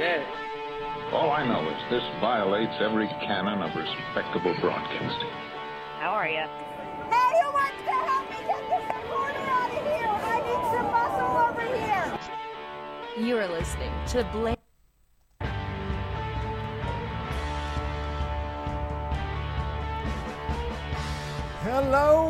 says. All I know is this violates every canon of respectable broadcasting. How are you? Hey, who wants to help me get this recorder out of here? I need some muscle over here. You are listening to Blame. Hello.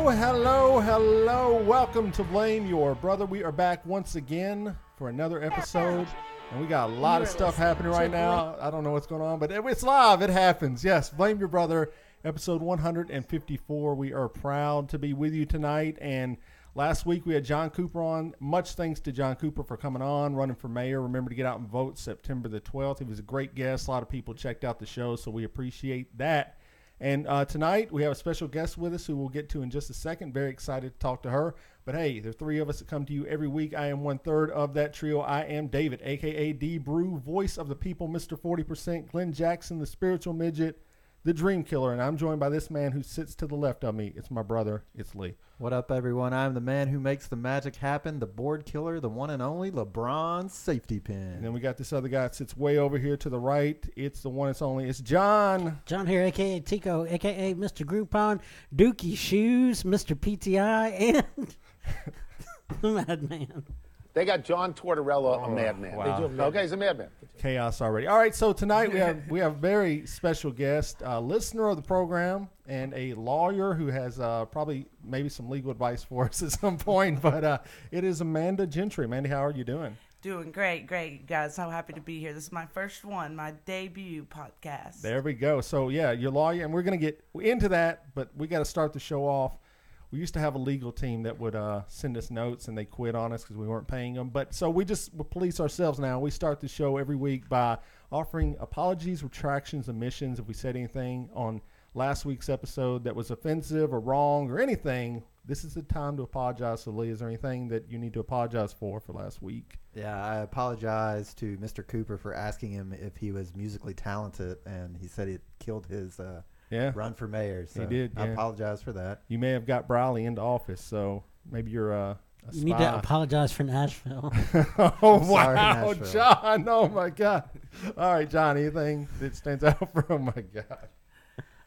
Welcome to Blame Your Brother. We are back once again for another episode. And we got a lot of stuff happening right now. I don't know what's going on, but it's live. It happens. Yes, Blame Your Brother, episode 154. We are proud to be with you tonight. And last week we had John Cooper on. Much thanks to John Cooper for coming on, running for mayor. Remember to get out and vote September the 12th. He was a great guest. A lot of people checked out the show, so we appreciate that. And tonight we have a special guest with us who we'll get to in just a second. Very excited to talk to her. But hey, there are three of us that come to you every week. I am 1/3 of that trio. I am David, a.k.a. D. Brew, voice of the people, Mr. 40%, Glenn Jackson, the spiritual midget, the dream killer. And I'm joined by this man who sits to the left of me. It's my brother. It's Lee. What up, everyone? I'm the man who makes the magic happen, the board killer, the one and only LeBron Safety Pin. And then we got this other guy that sits way over here to the right. It's the one that's only. It's John. John here, a.k.a. Tico, a.k.a. Mr. Groupon, Dookie Shoes, Mr. PTI, and the Madman. They got John Tortorella, a madman. Wow. Okay, he's a madman. Chaos already. All right, so tonight we have a very special guest, a listener of the program, and a lawyer who has probably maybe some legal advice for us at some point. But it is Amanda Gentry. Amanda, how are you doing? Doing great, guys. So happy to be here. This is my first one, my debut podcast. There we go. So, yeah, you're a lawyer, and we're going to get into that, but we got to start the show off. We used to have a legal team that would send us notes, and they quit on us because we weren't paying them. But so we police ourselves now. We start the show every week by offering apologies, retractions, omissions. If we said anything on last week's episode that was offensive or wrong or anything, this is the time to apologize. So, Lee, is there anything that you need to apologize for last week? Yeah, I apologize to Mr. Cooper for asking him if he was musically talented, and he said it killed his run for mayor. So he did. Yeah. I apologize for that. You may have got Briley into office, so maybe you're a spy. You need to apologize for Nashville. Oh, sorry, wow, Nashville. John. Oh, my God. All right, John, anything that stands out for, oh, my God.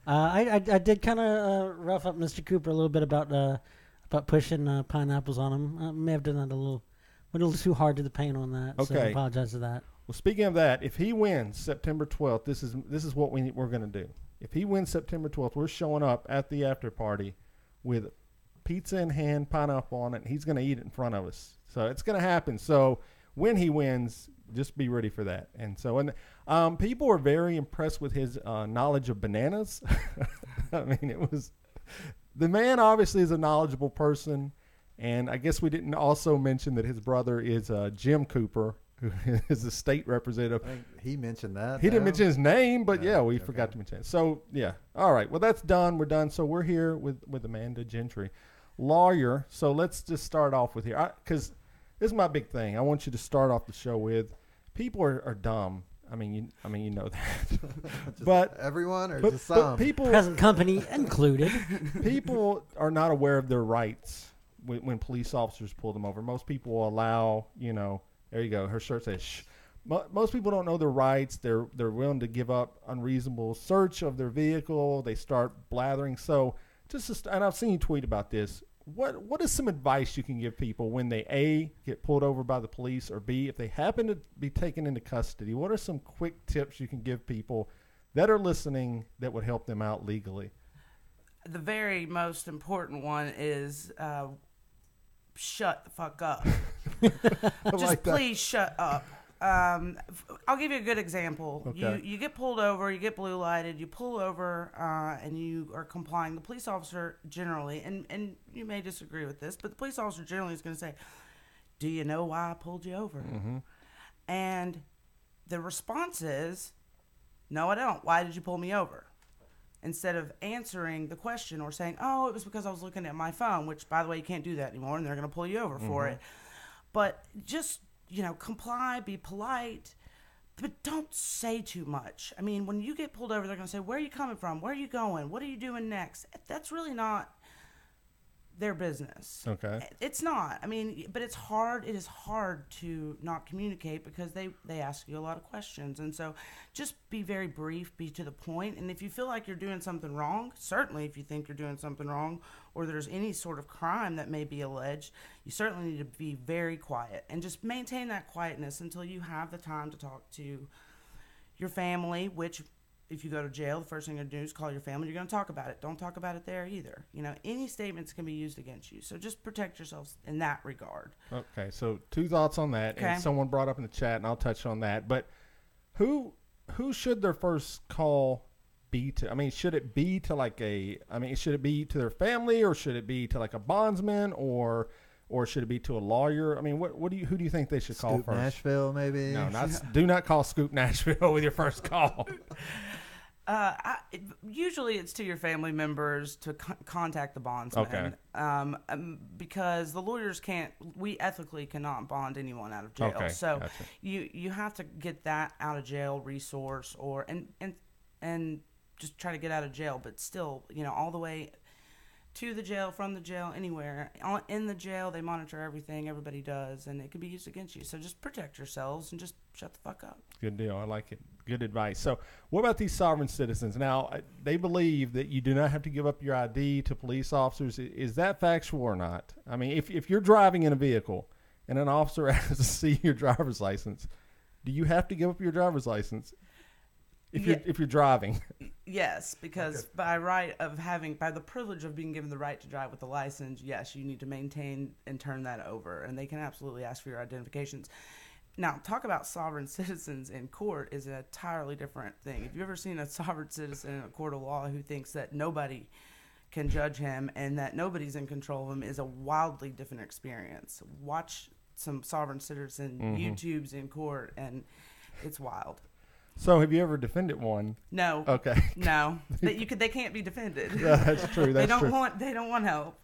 I did kind of rough up Mr. Cooper a little bit about pushing pineapples on him. I may have done that went a little too hard to the paint on that. Okay. So I apologize for that. Well, speaking of that, if he wins September 12th, this is what we're going to do. If he wins September 12th, we're showing up at the after party with pizza in hand, pineapple on it, and he's going to eat it in front of us. So it's going to happen. So when he wins, just be ready for that. And so, people were very impressed with his knowledge of bananas. I mean, the man obviously is a knowledgeable person. And I guess we didn't also mention that his brother is Jim Cooper, who is the state representative. I think he mentioned that. He didn't mention his name, but we okay. forgot to mention it. So, yeah. All right. Well, that's done. We're done. So we're here with Amanda Gentry, lawyer. So let's just start off with here. Because this is my big thing. I want you to start off the show with, people are dumb. I mean, you know that. But everyone or just some? But people, Present company included. People are not aware of their rights when police officers pull them over. Most people will allow, there you go. Her shirt says, shh. Most people don't know their rights. They're willing to give up unreasonable search of their vehicle. They start blathering. So and I've seen you tweet about this. What is some advice you can give people when they, A, get pulled over by the police, or B, if they happen to be taken into custody? What are some quick tips you can give people that are listening that would help them out legally? The very most important one is shut the fuck up. Just please shut up. I'll give you a good example. Okay. You get pulled over, you get blue lighted, you pull over, and you are complying. The police officer generally, and you may disagree with this, but the police officer generally is going to say, "Do you know why I pulled you over?" Mm-hmm. And the response is, "No, I don't. Why did you pull me over?" Instead of answering the question or saying, "Oh, it was because I was looking at my phone," which, by the way, you can't do that anymore, and they're going to pull you over for it. But just, comply, be polite, but don't say too much. I mean, when you get pulled over, they're going to say, "Where are you coming from? Where are you going? What are you doing next?" That's really not their business. Okay. It's not. I mean, but it's hard. It is hard to not communicate because they ask you a lot of questions. And so just be very brief, be to the point. And if you feel like you're doing something wrong, certainly if you think you're doing something wrong or there's any sort of crime that may be alleged, you certainly need to be very quiet and just maintain that quietness until you have the time to talk to your family, which if you go to jail, the first thing you're going to do is call your family. You're going to talk about it. Don't talk about it there either. You know, any statements can be used against you. So just protect yourselves in that regard. Okay, so 2 thoughts on that. Okay. And someone brought up in the chat, and I'll touch on that. But who should their first call be to? I mean, should it be to should it be to their family, or should it be to like a bondsman, or should it be to a lawyer? I mean, who do you think they should call Scoop first? Nashville, maybe? No, do not call Scoop Nashville with your first call. Usually it's to your family members to contact the bondsman. Okay. Because the lawyers we ethically cannot bond anyone out of jail. Okay, so gotcha. you have to get that out of jail resource and just try to get out of jail, but still, you know, all the way to the jail, from the jail, anywhere. In the jail, they monitor everything. Everybody does, and it can be used against you. So just protect yourselves and just shut the fuck up. Good deal. I like it. Good advice. So what about these sovereign citizens? Now, they believe that you do not have to give up your ID to police officers. Is that factual or not? I mean, if you're driving in a vehicle and an officer asks to see your driver's license, do you have to give up your driver's license if you're driving? Yes, because by the privilege of being given the right to drive with a license, yes, you need to maintain and turn that over, and they can absolutely ask for your identifications. Now, talk about sovereign citizens in court is an entirely different thing. If you've ever seen a sovereign citizen in a court of law who thinks that nobody can judge him and that nobody's in control of him, is a wildly different experience. Watch some sovereign citizen YouTubes in court, and it's wild. So, have you ever defended one? No. Okay. No, they can't be defended. Yeah, that's true. They don't want help.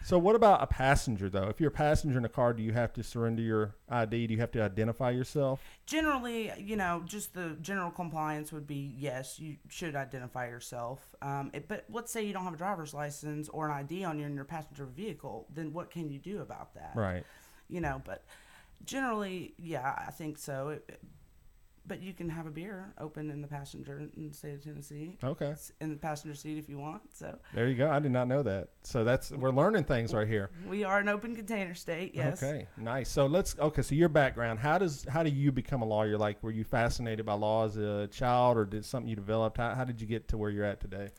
So, what about a passenger though? If you're a passenger in a car, do you have to surrender your ID? Do you have to identify yourself? Generally, you know, just the general compliance would be yes, you should identify yourself. But let's say you don't have a driver's license or an ID on you in your passenger vehicle, then what can you do about that? Right. You know, but generally, yeah, I think so. But you can have a beer open in the passenger in the state of Tennessee. Okay. It's in the passenger seat if you want. So there you go. I did not know that. So we're learning things right here. We are an open container state. Yes. Okay. Nice. So so your background. How do you become a lawyer? Like, were you fascinated by law as a child, or did something you developed? How did you get to where you're at today?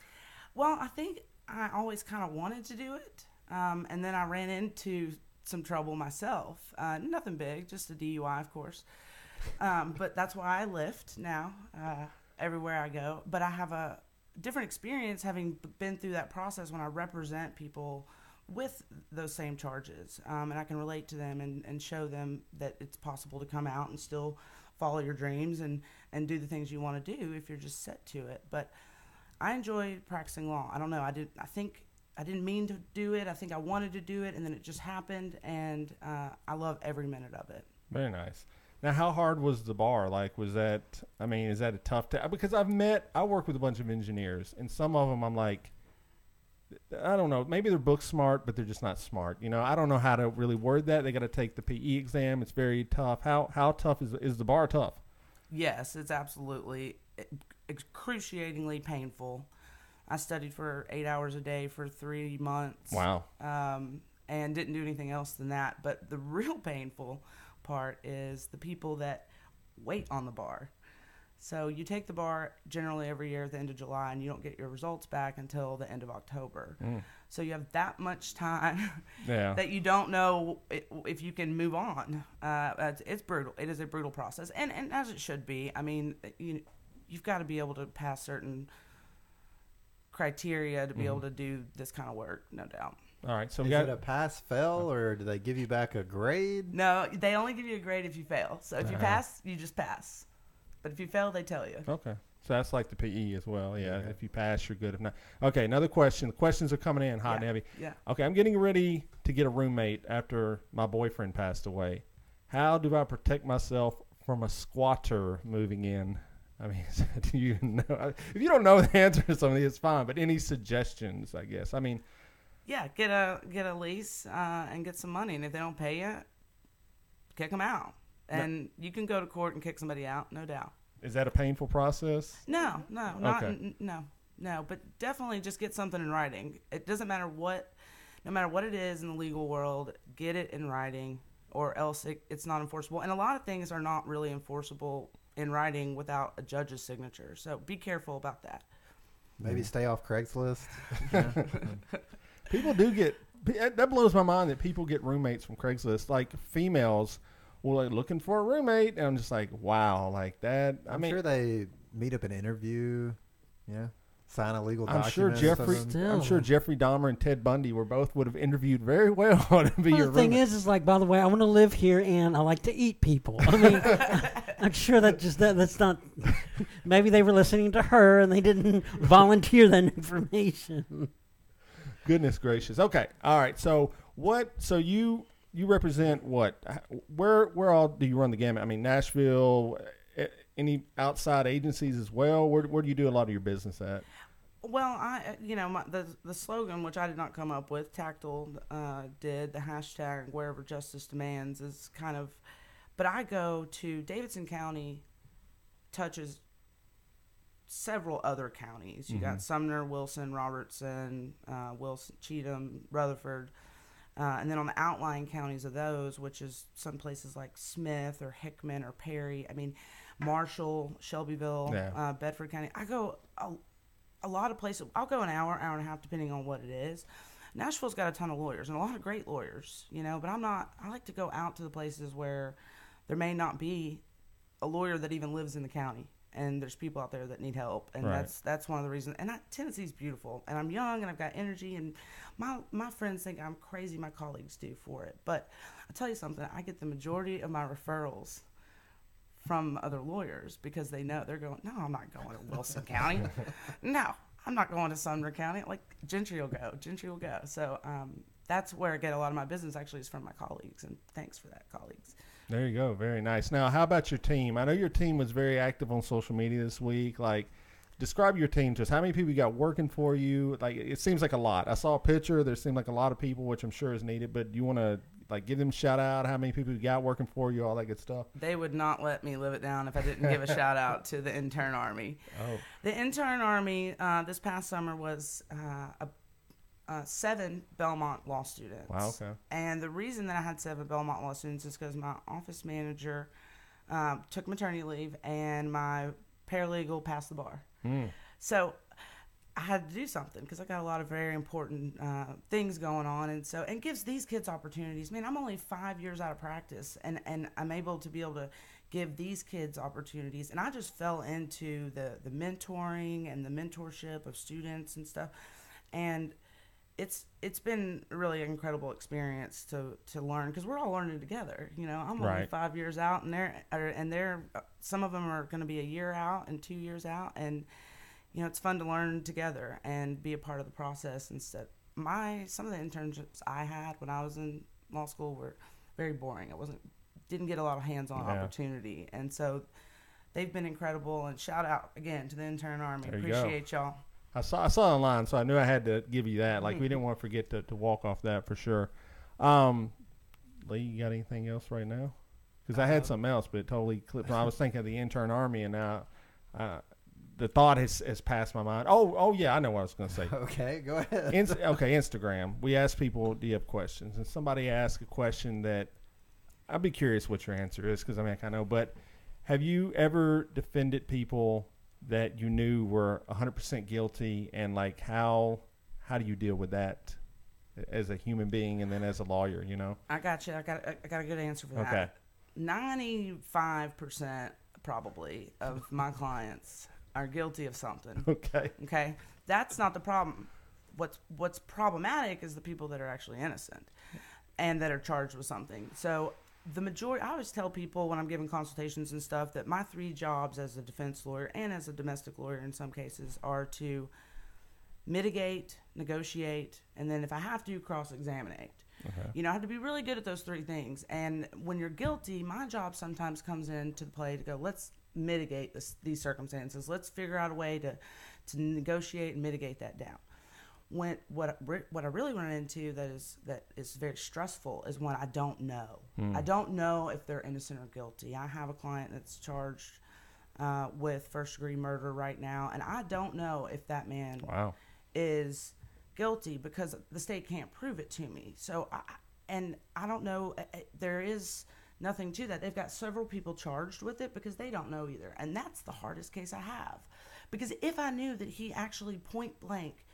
Well, I think I always kind of wanted to do it, and then I ran into some trouble myself. Nothing big, just a DUI, of course. But that's why I Lyft now everywhere I go. But I have a different experience having been through that process when I represent people with those same charges. And I can relate to them and show them that it's possible to come out and still follow your dreams and do the things you want to do if you're just set to it. But I enjoy practicing law. I don't know. I didn't mean to do it. I think I wanted to do it, and then it just happened. And I love every minute of it. Very nice. Now, how hard was the bar? Like, is that a tough because I work with a bunch of engineers, and some of them I'm like, I don't know, maybe they're book smart, but they're just not smart. You know, I don't know how to really word that. They got to take the PE exam. It's very tough. How tough is the bar tough? Yes, it's absolutely excruciatingly painful. I studied for 8 hours a day for 3 months. Wow. And didn't do anything else than that. But the real painful part is the people that wait on the bar. So you take the bar generally every year at the end of July, and you don't get your results back until the end of October. So you have that much time that you don't know if you can move on. It's brutal. It is a brutal process, and as it should be. I mean, you've got to be able to pass certain criteria to be able to do this kind of work, no doubt. All right, so is it a pass-fail, or do they give you back a grade? No, they only give you a grade if you fail. So if you pass, you just pass. But if you fail, they tell you. Okay, so that's like the PE as well. Yeah, if you pass, you're good. If not, okay. Another question. The questions are coming in hot and heavy. Yeah. Okay, I'm getting ready to get a roommate after my boyfriend passed away. How do I protect myself from a squatter moving in? I mean, do you know? If you don't know the answer to something, it's fine. But any suggestions? I guess. I mean. Yeah, get a lease and get some money, and if they don't pay you, kick them out. And you can go to court and kick somebody out, no doubt. Is that a painful process? No, but definitely just get something in writing. It doesn't matter no matter what it is in the legal world, get it in writing, or else it's not enforceable. And a lot of things are not really enforceable in writing without a judge's signature. So be careful about that. Maybe stay off Craigslist. People do get that blows my mind that people get roommates from Craigslist. Like females, well, looking for a roommate, and I'm just like, wow, like that. I'm sure they meet up and interview. Yeah. Sign a legal I'm document. sure Jeffrey Dahmer and Ted Bundy would have interviewed very well to be your the thing roommate. is like, by the way, I want to live here and I like to eat people. I mean, I'm sure that's not. Maybe they were listening to her and they didn't volunteer that information. Goodness gracious. Okay. All right. So you represent what? Where all do you run the gamut? I mean, Nashville. Any outside agencies as well? Where do you do a lot of your business at? Well, the slogan, which I did not come up with, Tactile did, the hashtag wherever justice demands is kind of, but I go to Davidson County, touches several other counties. You got Sumner, Wilson, Robertson, Cheatham, Rutherford. And then on the outlying counties of those, which is some places like Smith or Hickman or Perry, I mean, Marshall, Shelbyville, Bedford County. I go a lot of places. I'll go an hour and a half, depending on what it is. Nashville's got a ton of lawyers and a lot of great lawyers, but I like to go out to the places where there may not be a lawyer that even lives in the county. And there's people out there that need help, and that's one of the reasons. And Tennessee's beautiful, and I'm young, and I've got energy, and my friends think I'm crazy. My colleagues do for it, but I'll tell you something. I get the majority of my referrals from other lawyers because they know they're going. No, I'm not going to Wilson County. No, I'm not going to Sumner County. Like Gentry will go. So that's where I get a lot of my business. Actually, is from my colleagues, and thanks for that, colleagues. There you go. Very nice. Now, how about your team? I know your team was very active on social media this week. Like, describe your team to us. How many people you got working for you? Like, it seems like a lot. I saw a picture. There seemed like a lot of people, which I'm sure is needed. But do you want to, give them a shout out? How many people you got working for you? All that good stuff. They would not let me live it down if I didn't give a shout out to the intern army. Oh. The intern army this past summer was 7 Belmont law students. Wow, okay. And the reason that I had 7 Belmont law students is because my office manager took maternity leave and my paralegal passed the bar. So I had to do something because I got a lot of very important things going on, and gives these kids opportunities. Man, I'm only 5 years out of practice, and I'm able to give these kids opportunities. And I just fell into the mentoring and the mentorship of students and stuff, and it's been a really incredible experience to learn because we're all learning together. I'm only 5 years out, and they're some of them are going to be a year out and 2 years out, and it's fun to learn together and be a part of the process. Instead, some of the internships I had when I was in law school were very boring. Didn't get a lot of hands-on opportunity, and so they've been incredible. And shout out again to the intern army. Appreciate y'all. I saw it online, so I knew I had to give you that. Like, we didn't want to forget to walk off that for sure. Lee, you got anything else right now? Because I had something else, but it totally clipped. I was thinking of the intern army, and now the thought has passed my mind. Oh, yeah, I know what I was going to say. Okay, go ahead. Instagram. We ask people, do you have questions? And somebody asked a question that I'd be curious what your answer is because, I kind of know. But have you ever defended people that you knew were 100% guilty, and how do you deal with that as a human being and then as a lawyer, I got you. I got a good answer for that. Okay. 95% probably of my clients are guilty of something. Okay. That's not the problem. What's problematic is the people that are actually innocent and that are charged with something. So the majority, I always tell people when I'm giving consultations and stuff that my 3 jobs as a defense lawyer and as a domestic lawyer in some cases are to mitigate, negotiate, and then if I have to, cross-examinate. Okay. I have to be really good at those 3 things. And when you're guilty, my job sometimes comes into play to go, let's mitigate these circumstances. Let's figure out a way to negotiate and mitigate that down. What I really run into that is very stressful is when I don't know. I don't know if they're innocent or guilty. I have a client that's charged with first-degree murder right now, and I don't know if that man is guilty because the state can't prove it to me. So, I don't know. There is nothing to that. They've got several people charged with it because they don't know either, and that's the hardest case I have. Because if I knew that he actually point-blank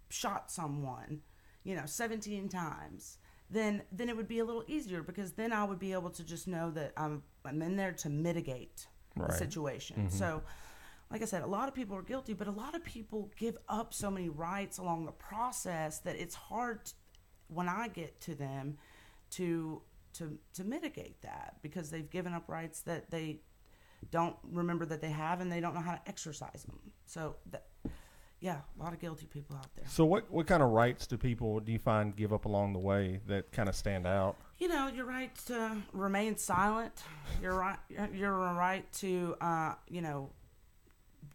shot someone, 17 times, then it would be a little easier because then I would be able to just know that I'm in there to mitigate the situation. So, like I said, a lot of people are guilty, but a lot of people give up so many rights along the process that it's hard when I get to them to mitigate that because they've given up rights that they don't remember that they have and they don't know how to exercise them. So, a lot of guilty people out there. So what kind of rights do you find give up along the way that kind of stand out? Your right to remain silent. Your right to,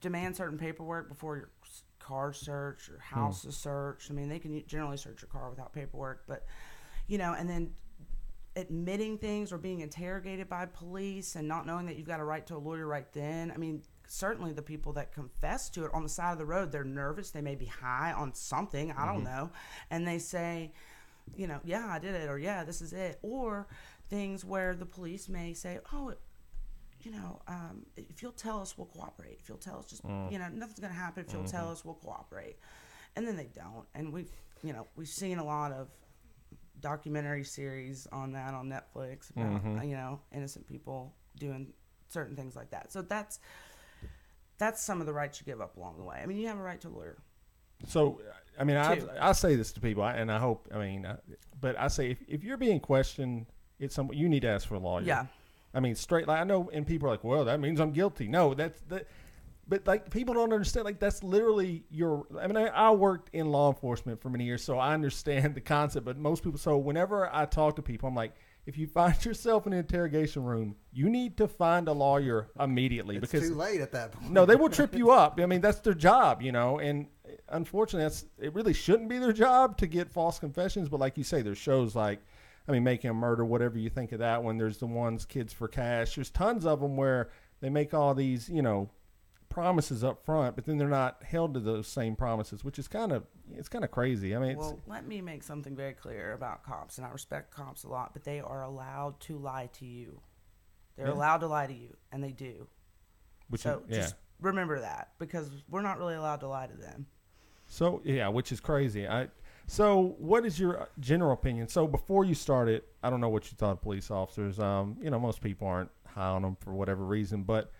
demand certain paperwork before your car search or house is searched. I mean, they can generally search your car without paperwork, but, and then admitting things or being interrogated by police and not knowing that you've got a right to a lawyer right then. I mean, certainly the people that confess to it on the side of the road, they're nervous. They may be high on something. I don't know. And they say, yeah, I did it, or yeah, this is it. Or things where the police may say, oh, if you'll tell us, we'll cooperate. If you'll tell us, just, nothing's going to happen. If you'll tell us, we'll cooperate. And then they don't. And we've seen a lot of documentary series on that on Netflix about, innocent people doing certain things like that. So that's some of the rights you give up along the way. I mean, you have a right to a lawyer. So, I mean, I say this to people, and I hope, but I say if you're being questioned, you need to ask for a lawyer. Yeah. I mean, straight, I know, and people are like, well, that means I'm guilty. No, but like people don't understand, like that's literally I worked in law enforcement for many years, so I understand the concept, but most people, so whenever I talk to people, I'm like, if you find yourself in an interrogation room, you need to find a lawyer immediately. It's because too late at that point. No, they will trip you up. I mean, that's their job, and unfortunately, it really shouldn't be their job to get false confessions, but like you say, there's shows like, Making a Murder, whatever you think of that one. There's the ones, Kids for Cash. There's tons of them where they make all these, promises up front, but then they're not held to those same promises, which is kind of crazy. I mean, let me make something very clear about cops, and I respect cops a lot, but they are allowed to lie to you. They're allowed to lie to you, and they do. Just remember that, because we're not really allowed to lie to them. So, which is crazy. So what is your general opinion? So before you started, I don't know what you thought of police officers. Most people aren't high on them for whatever reason, but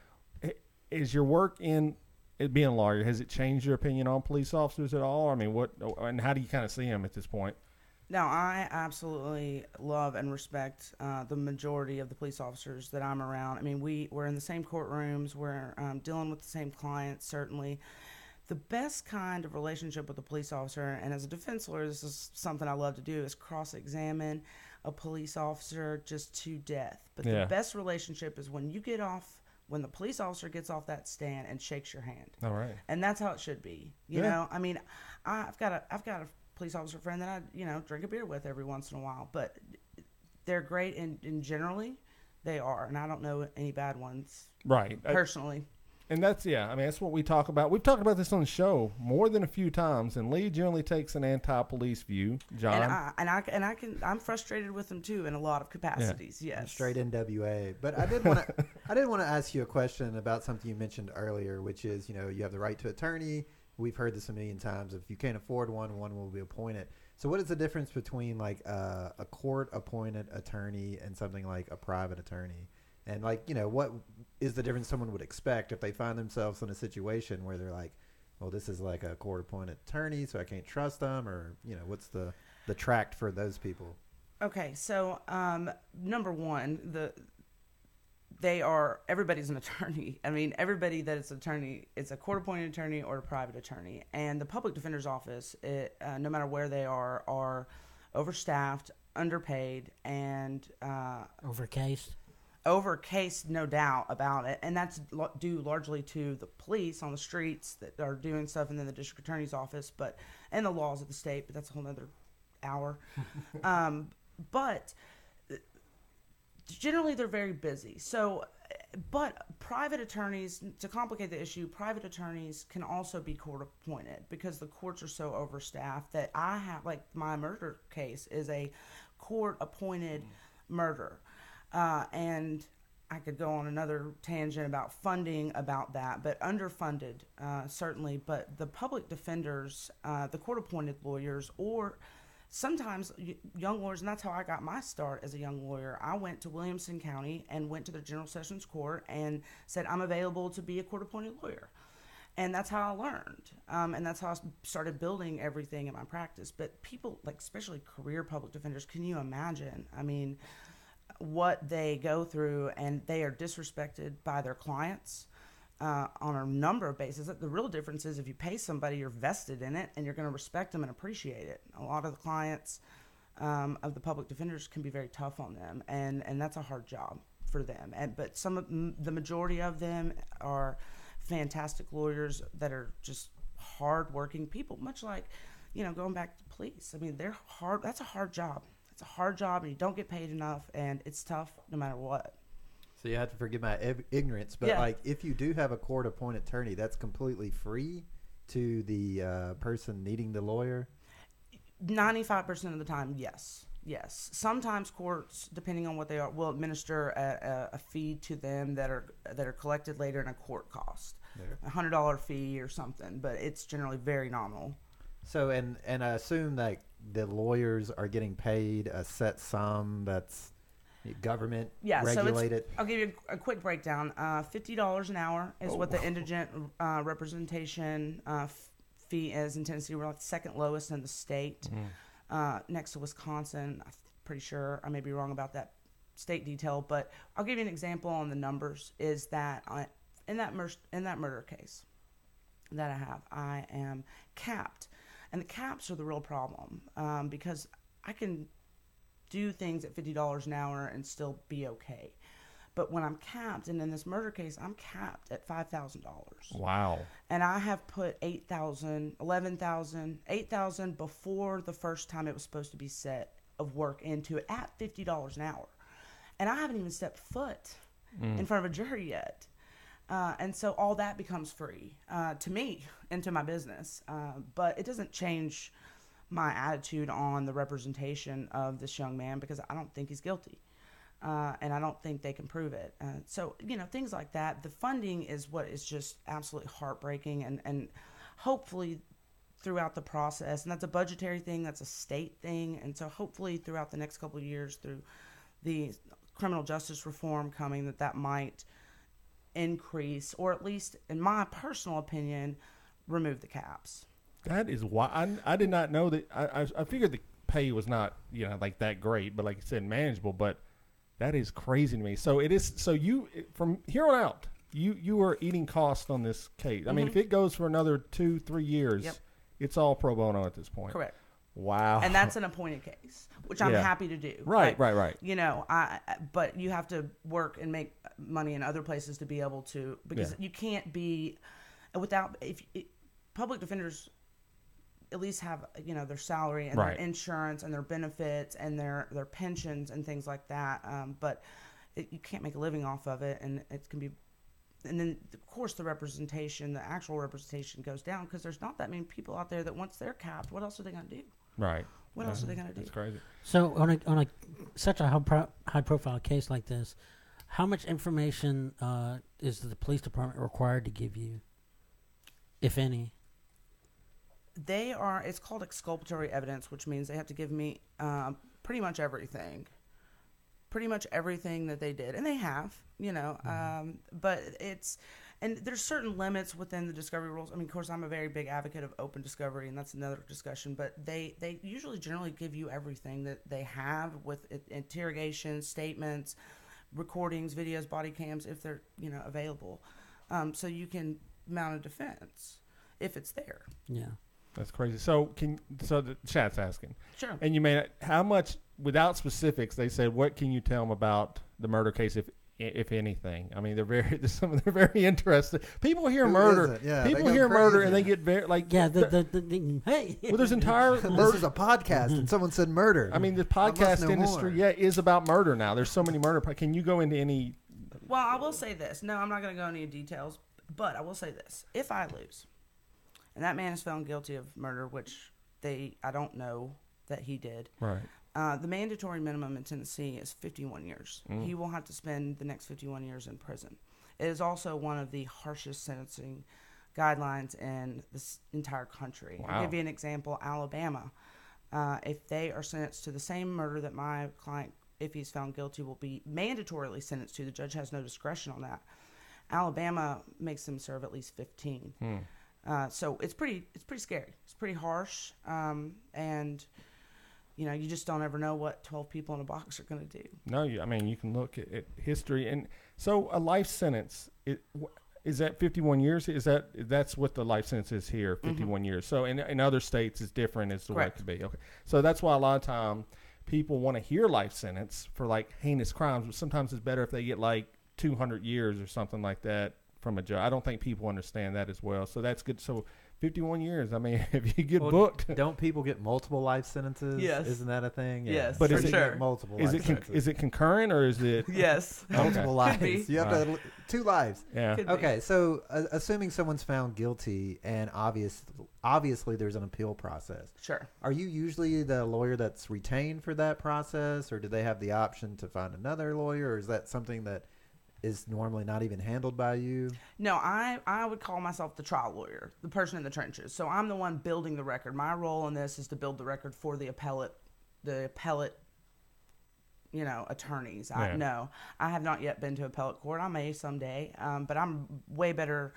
is your work in it being a lawyer, has it changed your opinion on police officers at all? I mean, and how do you kind of see them at this point? No, I absolutely love and respect the majority of the police officers that I'm around. I mean, we're in the same courtrooms. We're dealing with the same clients, certainly. The best kind of relationship with a police officer, and as a defense lawyer, this is something I love to do, is cross-examine a police officer just to death. But the best relationship is when the police officer gets off that stand and shakes your hand. All right. And that's how it should be. You know, I mean, I've got a police officer friend that I, drink a beer with every once in a while, but they're great and generally they are. And I don't know any bad ones. Right. Personally. And that's that's what we talk about. We've talked about this on the show more than a few times, and Lee generally takes an anti-police view. John, I'm frustrated with them too in a lot of capacities. Yes, straight NWA. But I did want to ask you a question about something you mentioned earlier, which is you have the right to attorney. We've heard this a million times. If you can't afford one will be appointed. So what is the difference between like a court-appointed attorney and something like a private attorney? And what is the difference someone would expect if they find themselves in a situation where they're like, well, this is like a court-appointed attorney, so I can't trust them, or what's the tract for those people? Okay, so number one, everybody's an attorney. I mean, everybody that is an attorney, it's a court-appointed attorney or a private attorney. And the public defender's office, no matter where they are overstaffed, underpaid, and overcased. overcased, no doubt about it, and that's due largely to the police on the streets that are doing stuff, and then the district attorney's office, and the laws of the state. But that's a whole nother hour. But generally, they're very busy. So, but private attorneys, to complicate the issue, private attorneys can also be court appointed because the courts are so overstaffed that I have, like, my murder case is a court appointed murder. And I could go on another tangent about funding about that, but underfunded, certainly. But the public defenders, the court appointed lawyers, or sometimes young lawyers, and that's how I got my start as a young lawyer. I went to Williamson County and went to the General Sessions Court and said, I'm available to be a court-appointed lawyer. And that's how I learned. And that's how I started building everything in my practice. But people, like especially career public defenders, can you imagine? I mean, what they go through, and they are disrespected by their clients on a number of bases. The real difference is if you pay somebody, you're vested in it, and you're going to respect them and appreciate it. A lot of the clients of the public defenders can be very tough on them, and that's a hard job for them. But the majority of them are fantastic lawyers that are just hardworking people, much like, going back to police. I mean, they're hard. That's a hard job. It's a hard job, and you don't get paid enough, and it's tough no matter what. So you have to forgive my ignorance, but like if you do have a court-appointed attorney, that's completely free to the person needing the lawyer? 95% of the time, yes. Yes. Sometimes courts, depending on what they are, will administer a fee to them that are collected later in a court cost, $100 fee or something, but it's generally very nominal. So, and I assume that the lawyers are getting paid a set sum that's government regulated. So I'll give you a quick breakdown. $50 an hour is what the indigent representation fee is in Tennessee. We're like the second lowest in the state, next to Wisconsin. I'm pretty sure. I may be wrong about that state detail, but I'll give you an example on the numbers. Is that in that murder case that I am capped, and the caps are the real problem because I can do things at $50 an hour and still be okay. But when I'm capped, and in this murder case, I'm capped at $5,000. Wow. And I have put $8,000, $11,000, $8,000 before the first time it was supposed to be set of work into it at $50 an hour. And I haven't even stepped foot in front of a jury yet. And so all that becomes free to me and to my business. But it doesn't change my attitude on the representation of this young man because I don't think he's guilty. And I don't think they can prove it. So, things like that. The funding is what is just absolutely heartbreaking. And hopefully throughout the process, and that's a budgetary thing, that's a state thing. And so hopefully throughout the next couple of years through the criminal justice reform coming, that might increase, or at least, in my personal opinion, remove the caps. That is why I did not know that. I figured the pay was not like that great, but like you said, manageable. But that is crazy to me. So it is. So you from here on out, you are eating costs on this case. I mean, if it goes for another 2-3 years, it's all pro bono at this point. Correct. Wow. And that's an appointed case, which I'm happy to do. Right. But you have to work and make money in other places to be able to, because you can't be without, public defenders at least have, their salary and their insurance and their benefits and their pensions and things like that. But you can't make a living off of it, and it can be. And then, of course, the actual representation goes down because there's not that many people out there that once they're capped, what else are they going to do? Right. What else are they going to do? That's crazy. So on such a high profile case like this, how much information is the police department required to give you, if any? It's called exculpatory evidence, which means they have to give me pretty much everything that they did, and they have, but and there's certain limits within the discovery rules. I mean, of course, I'm a very big advocate of open discovery, and that's another discussion, but they usually generally give you everything that they have with interrogations, statements, recordings, videos, body cams, if they're, available. So you can mount a defense if it's there. Yeah. That's crazy. So the chat's asking. Sure. And you may not, how much, without specifics, they said, what can you tell them about the murder case, if if anything. I mean, they're very interested. People hear Who murder. isn't? Yeah, People they go hear murder crazy. and they get very like Yeah, hey. well, there's entire This murder. is a podcast, and someone said murder. I mean, the I must podcast know industry, more. is about murder now. There's so many murder. Can you go into any? Well, I will say this. No, I'm not going to go into details, but I will say this. If I lose, and that man is found guilty of murder, which I don't know that he did. Right. The mandatory minimum in Tennessee is 51 years. He will have to spend the next 51 years in prison. It is also one of the harshest sentencing guidelines in this entire country. Wow. I'll give you an example. Alabama, if they are sentenced to the same murder that my client, if he's found guilty, will be mandatorily sentenced to, the judge has no discretion on that. Alabama makes them serve at least 15. So it's pretty scary. It's pretty harsh, and you just don't ever know what 12 people in a box are going to do. No, I mean, you can look at history, and so a life sentence is that 51 years? That's what the life sentence is here, 51 years. So in other states, it's different as the way it could be. Okay, so that's why a lot of time people want to hear life sentence for like heinous crimes, but sometimes it's better if they get like 200 years or something like that from a judge. I don't think people understand that as well. So that's good. So 51 years. I mean, if you get booked, Don't people get multiple life sentences? Yes. Isn't that a thing? Yeah. Yes, But for is it- sure. Multiple is life it sentences. is it concurrent or is it? Yes. Multiple Could be. lives. You have to 2 lives. Yeah. Could be. Okay, so assuming someone's found guilty, and obviously there's an appeal process. Sure. Are you usually the lawyer that's retained for that process, or do they have the option to find another lawyer, or is that something that is normally not even handled by you? No, I would call myself the trial lawyer, the person in the trenches. So I'm the one building the record. My role in this is to build the record for the appellate, attorneys. Yeah. I have not yet been to appellate court. I may someday, but I'm way better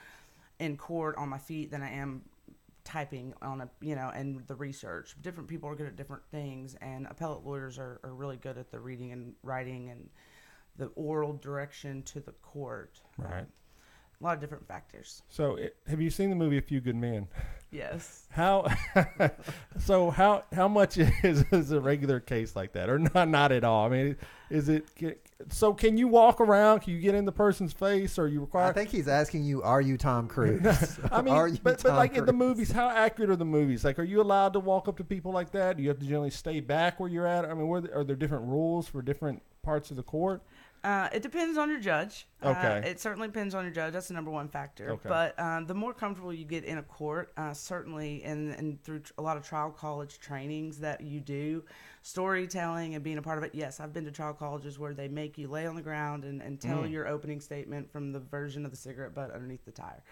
in court on my feet than I am typing on and the research. Different people are good at different things, and appellate lawyers are really good at the reading and writing and the oral direction to the court. Right. A lot of different factors. So have you seen the movie A Few Good Men? Yes. How much is a regular case like that, or not at all? I mean, is it so? Can you walk around? Can you get in the person's face, or you require? I think he's asking you, are you Tom Cruise? I mean, Are you but Tom like in the Cruise? movies, how accurate are the movies? Like, are you allowed to walk up to people like that? Do you have to generally stay back where you're at? I mean, are there different rules for different parts of the court? It depends on your judge. Okay. It certainly depends on your judge. That's the number one factor. Okay. But the more comfortable you get in a court, certainly and through a lot of trial college trainings that you do, storytelling and being a part of it. Yes, I've been to trial colleges where they make you lay on the ground and tell your opening statement from the version of the cigarette butt underneath the tire.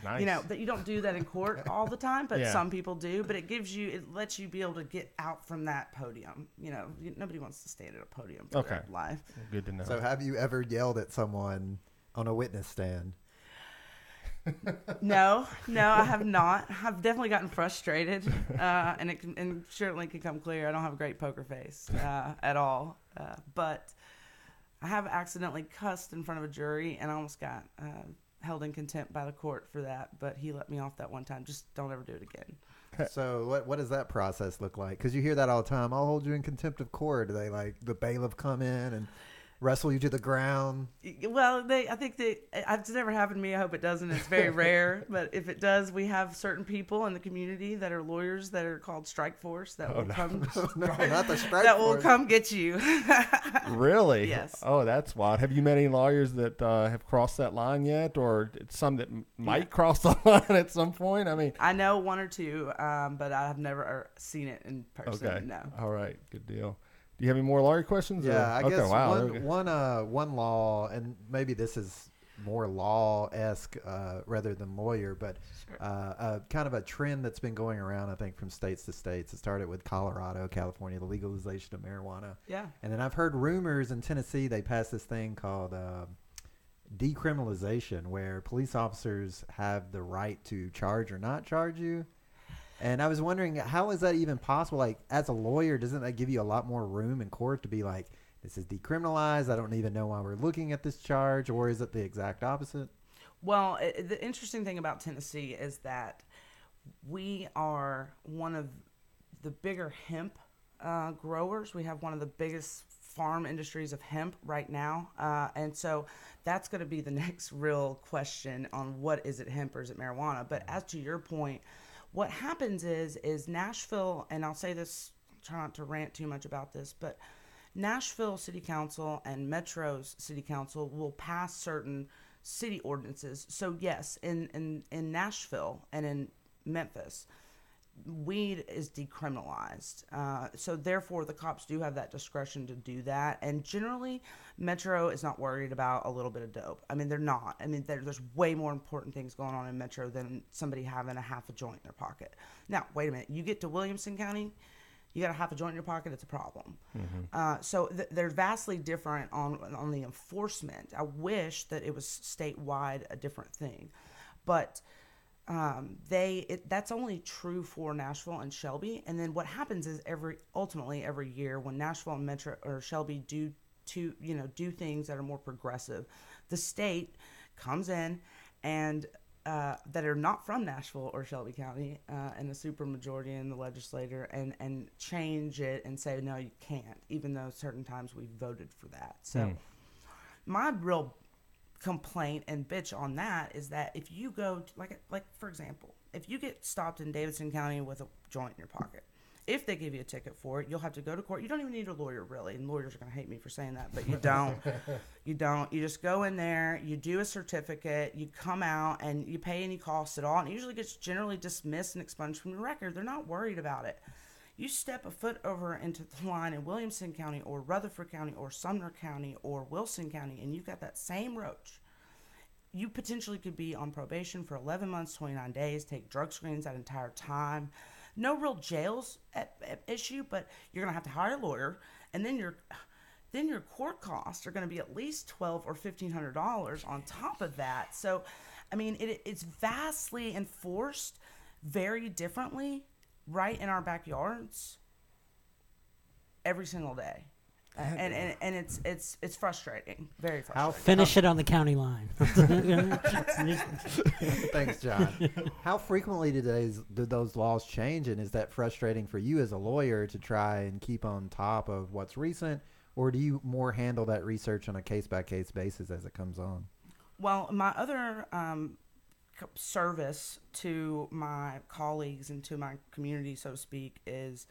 Nice. That you don't do that in court all the time, but Yeah. some people do. But it lets you be able to get out from that podium. Nobody wants to stand at a podium for their life. Good to know. So have you ever yelled at someone on a witness stand? No, I have not. I've definitely gotten frustrated, and it certainly can come clear. I don't have a great poker face at all, but I have accidentally cussed in front of a jury, and I almost got held in contempt by the court for that. But he let me off that one time. Just don't ever do it again. So what does that process look like? Because you hear that all the time. I'll hold you in contempt of court. Do they the bailiff come in and wrestle you to the ground? Well, it's never happened to me. I hope it doesn't. It's very rare. But if it does, we have certain people in the community that are lawyers that are called strike force that will come. No, not the strike that will force. come get you. Really? Yes. Oh, that's wild. Have you met any lawyers that have crossed that line yet, or some that might cross the line at some point? I mean, I know one or two, but I have never seen it in person. okay. No. All right. Good deal. Do you have any more lawyer questions? Yeah, or? I Okay, guess wow, okay. one law, and maybe this is more law-esque rather than lawyer, but kind of a trend that's been going around, I think, from states to states. It started with Colorado, California, the legalization of marijuana. Yeah. And then I've heard rumors in Tennessee they passed this thing called decriminalization, where police officers have the right to charge or not charge you. And I was wondering, how is that even possible? Like, as a lawyer, doesn't that give you a lot more room in court to be like, this is decriminalized, I don't even know why we're looking at this charge, or is it the exact opposite? Well, the interesting thing about Tennessee is that we are one of the bigger hemp growers. We have one of the biggest farm industries of hemp right now. And so that's going to be the next real question on what is it, hemp or is it marijuana? But as to your point, what happens is Nashville, and I'll say this, try not to rant too much about this, but Nashville City Council and Metro's City Council will pass certain city ordinances. So yes, in Nashville and in Memphis, weed is decriminalized. So therefore, the cops do have that discretion to do that. And generally, Metro is not worried about a little bit of dope. I mean, they're not. I mean, there's way more important things going on in Metro than somebody having a half a joint in their pocket. Now, wait a minute. You get to Williamson County, you got a half a joint in your pocket, it's a problem. So they're vastly different on the enforcement. I wish that it was statewide a different thing. But that's only true for Nashville and Shelby. And then what happens is ultimately every year when Nashville and Metro or Shelby do things that are more progressive, the state comes in and that are not from Nashville or Shelby County and a super majority in the legislature and change it and say, no, you can't, even though certain times we voted for that. So my real complaint and bitch on that is that if you go to, like for example, if you get stopped in Davidson County with a joint in your pocket, if they give you a ticket for it, you'll have to go to court. You don't even need a lawyer, really, and lawyers are going to hate me for saying that, but you don't. You just go in there, you do a certificate, you come out, and you pay any costs at all, and it usually gets generally dismissed and expunged from your record. They're not worried about it. You step a foot over into the line in Williamson County or Rutherford County or Sumner County or Wilson County, and you've got that same roach. You potentially could be on probation for 11 months, 29 days, take drug screens that entire time. No real jails at issue, but you're going to have to hire a lawyer, and then your court costs are going to be at least $1,200 or $1,500 on top of that. So, I mean, it's vastly enforced very differently right in our backyards every single day. And it's frustrating, very frustrating. Finish it on the county line. Thanks, John. How frequently do those laws change, and is that frustrating for you as a lawyer to try and keep on top of what's recent, or do you more handle that research on a case-by-case basis as it comes on? Well, my other service to my colleagues and to my community, so to speak, is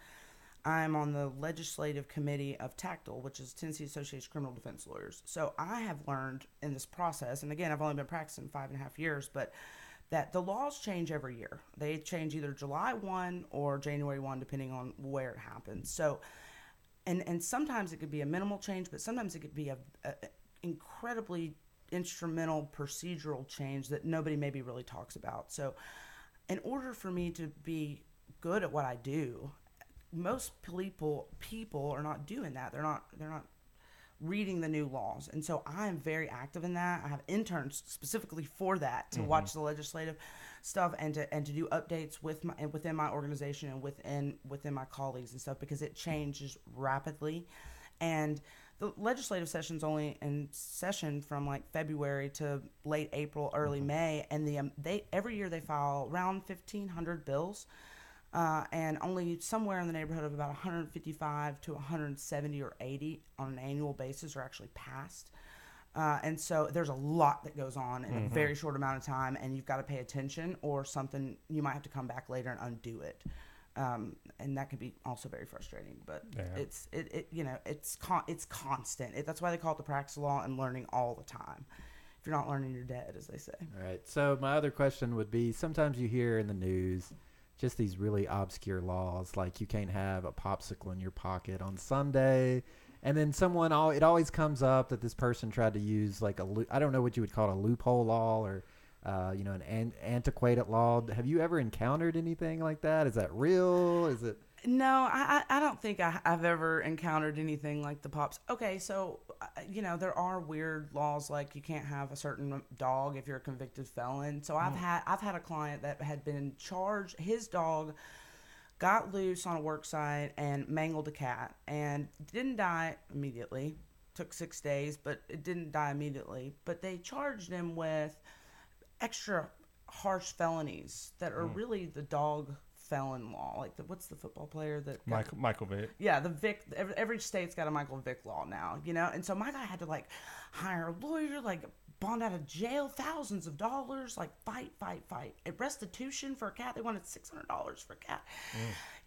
I'm on the legislative committee of TACTL, which is Tennessee Association of Criminal Defense Lawyers. So I have learned in this process, and again, I've only been practicing 5.5 years, but that the laws change every year. They change either July 1 or January 1, depending on where it happens. So, and sometimes it could be a minimal change, but sometimes it could be a incredibly instrumental procedural change that nobody maybe really talks about. So in order for me to be good at what I do, most people are not doing that. They're not reading the new laws. And so I'm very active in that. I have interns specifically for that to watch the legislative stuff and to do updates within my organization and within my colleagues and stuff, because it changes rapidly. And the legislative session's only in session from like February to late April, early May, and they every year they file around 1,500 bills. And only somewhere in the neighborhood of about 155 to 170 or 80 on an annual basis are actually passed. And so there's a lot that goes on in a very short amount of time, and you've got to pay attention, or something you might have to come back later and undo it. And that can be also very frustrating, but it's constant. That's why they call it the practice of law and learning all the time. If you're not learning, you're dead, as they say. All right. So my other question would be, sometimes you hear in the news just these really obscure laws, like you can't have a popsicle in your pocket on Sunday. And then it always comes up that this person tried to use like I don't know what you would call it, a loophole law or, an antiquated law. Have you ever encountered anything like that? Is that real? Is it? No, I don't think I've ever encountered anything like the pops. Okay, so, there are weird laws, like you can't have a certain dog if you're a convicted felon. So I've had a client that had been charged. His dog got loose on a work site and mangled a cat and didn't die immediately. Took 6 days, but it didn't die immediately. But they charged him with extra harsh felonies that are really the dog felon law. Like, what's the football player that Michael Vick. Yeah, the Vic. Every state's got a Michael Vick law now, And so my guy had to like hire a lawyer, like bond out of jail, thousands of dollars, like fight. At restitution for a cat, they wanted $600 for a cat,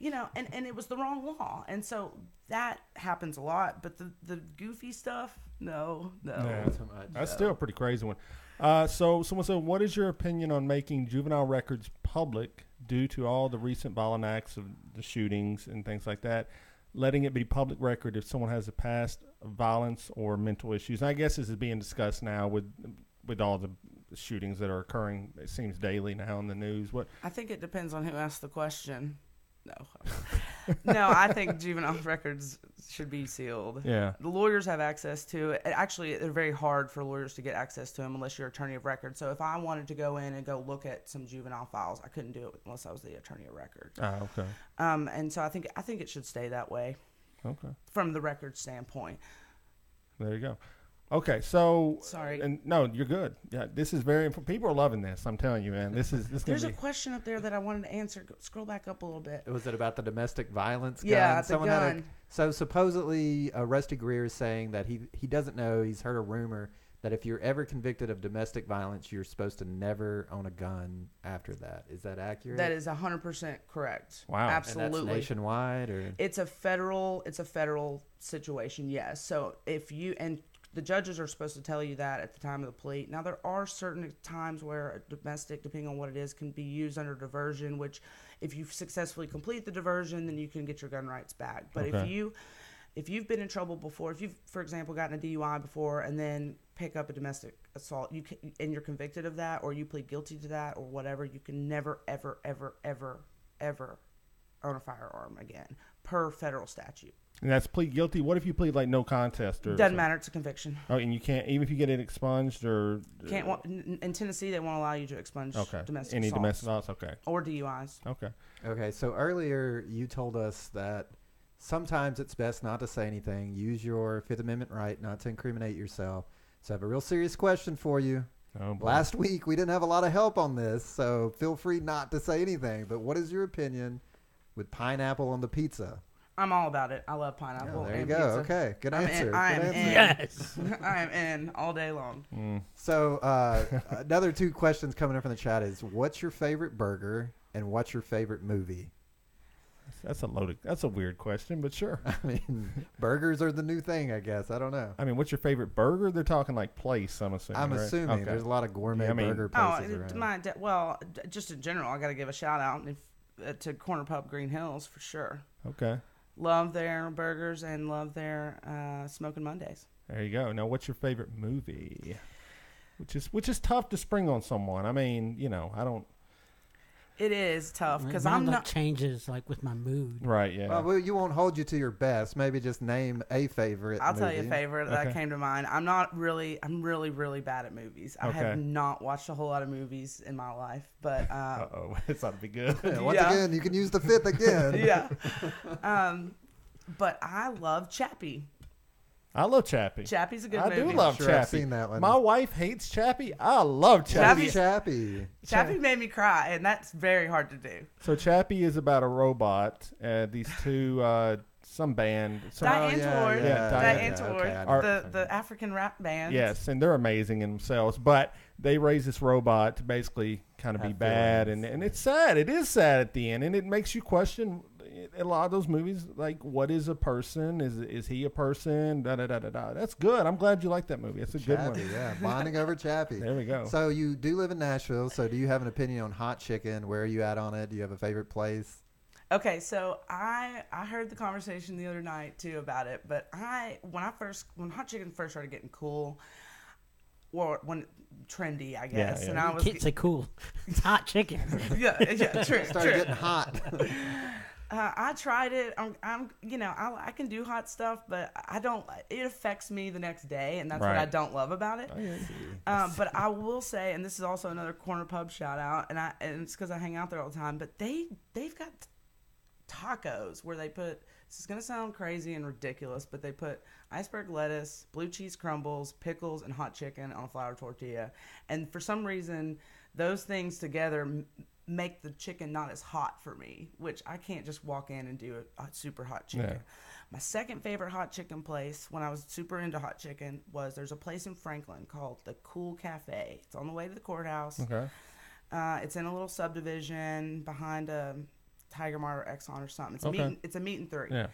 and it was the wrong law, and so that happens a lot. But the goofy stuff, no, so much. That's still a pretty crazy one. So someone said, what is your opinion on making juvenile records public due to all the recent violent acts of the shootings and things like that? Letting it be public record if someone has a past of violence or mental issues. And I guess this is being discussed now with all the shootings that are occurring. It seems daily now in the news. I think it depends on who asked the question. No, I think juvenile records should be sealed. Yeah. The lawyers have access to it. Actually, they're very hard for lawyers to get access to them unless you're attorney of record. So if I wanted to go in and go look at some juvenile files, I couldn't do it unless I was the attorney of record. Oh, okay. And so I think it should stay that way. Okay. From the record standpoint. There you go. Okay, so sorry. And no, you're good. Yeah, this is very important. People are loving this. I'm telling you, man. This. There's a question up there that I wanted to answer. Scroll back up a little bit. Was it about the domestic violence gun? Yeah, the gun. So supposedly, Rusty Greer is saying that he doesn't know. He's heard a rumor that if you're ever convicted of domestic violence, you're supposed to never own a gun after that. Is that accurate? That is 100% correct. Wow. Absolutely. And that's nationwide, or it's a federal situation. Yes. So the judges are supposed to tell you that at the time of the plea. Now, there are certain times where a domestic, depending on what it is, can be used under diversion, which if you successfully complete the diversion, then you can get your gun rights back. But if you've been in trouble before, if you've, for example, gotten a DUI before and then pick up a domestic assault, and you're convicted of that, or you plead guilty to that or whatever, you can never, ever, ever, ever, ever own a firearm again per federal statute. And that's plead guilty. What if you plead like no contest or doesn't matter? It's a conviction. Oh, and you can't, even if you get it expunged or in Tennessee they won't allow you to expunge domestic assaults. Domestic assaults, okay, or DUIs. Okay. So earlier you told us that sometimes it's best not to say anything. Use your Fifth Amendment right not to incriminate yourself. So I have a real serious question for you. Last week we didn't have a lot of help on this, so feel free not to say anything. But what is your opinion with pineapple on the pizza? I'm all about it. I love pineapple. There you and go. pizza. Okay, good answer. I am in. Yes. I am in all day long. So another two questions coming in from the chat is: what's your favorite burger and what's your favorite movie? That's a weird question, but sure. I mean, burgers are the new thing, I guess. I don't know. I mean, what's your favorite burger? They're talking like place, I'm assuming. I'm assuming. Okay. There's a lot of gourmet burger places around. Just in general, I got to give a shout out to Corner Pub Green Hills for sure. Okay. Love their burgers and love their Smoking Mondays. There you go. Now, what's your favorite movie? Which is tough to spring on someone. I mean, I don't. It is tough because Mine, I'm not changes like with my mood. Right. Yeah. Well, you won't hold you to your best. Maybe just name a favorite. I'll tell you a favorite that came to mind. I'm really, really bad at movies. I have not watched a whole lot of movies in my life, but it's not to be good. Once again, you can use the fifth again. Yeah. But I love Chappie. I love Chappie. Chappie's a good movie. I do love Chappie. I've seen that one. My wife hates Chappie. I love Chappie. Chappie made me cry, and that's very hard to do. So Chappie is about a robot. These two, some band. Diane Tord. Diane Tord. The African rap band. Yes, and they're amazing in themselves. But they raise this robot to basically kind of be bad. And it's sad. It is sad at the end. And it makes you question a lot of those movies, like, what is a person? Is he a person? That's good. I'm glad you like that movie. It's a good one. Yeah, bonding over Chappie. There we go. So you do live in Nashville. So do you have an opinion on hot chicken? Where are you at on it? Do you have a favorite place? Okay, so I heard the conversation the other night too about it, but when hot chicken first started getting cool, or when trendy, I guess, and I was kids say cool. It's hot chicken. yeah, true. Started getting hot. I tried it. I can do hot stuff, but I don't. It affects me the next day, and that's what I don't love about it. But I will say, and this is also another Corner Pub shout out, and it's because I hang out there all the time. But they've got tacos where they put. This is gonna sound crazy and ridiculous, but they put iceberg lettuce, blue cheese crumbles, pickles, and hot chicken on a flour tortilla, and for some reason, those things together make the chicken not as hot for me, which I can't just walk in and do a super hot chicken. Yeah. My second favorite hot chicken place when I was super into hot chicken was there's a place in Franklin called the Cool Cafe. It's on the way to the courthouse. Okay. It's in a little subdivision behind a Tiger Mart or Exxon or something. It's a meat and three. Yeah.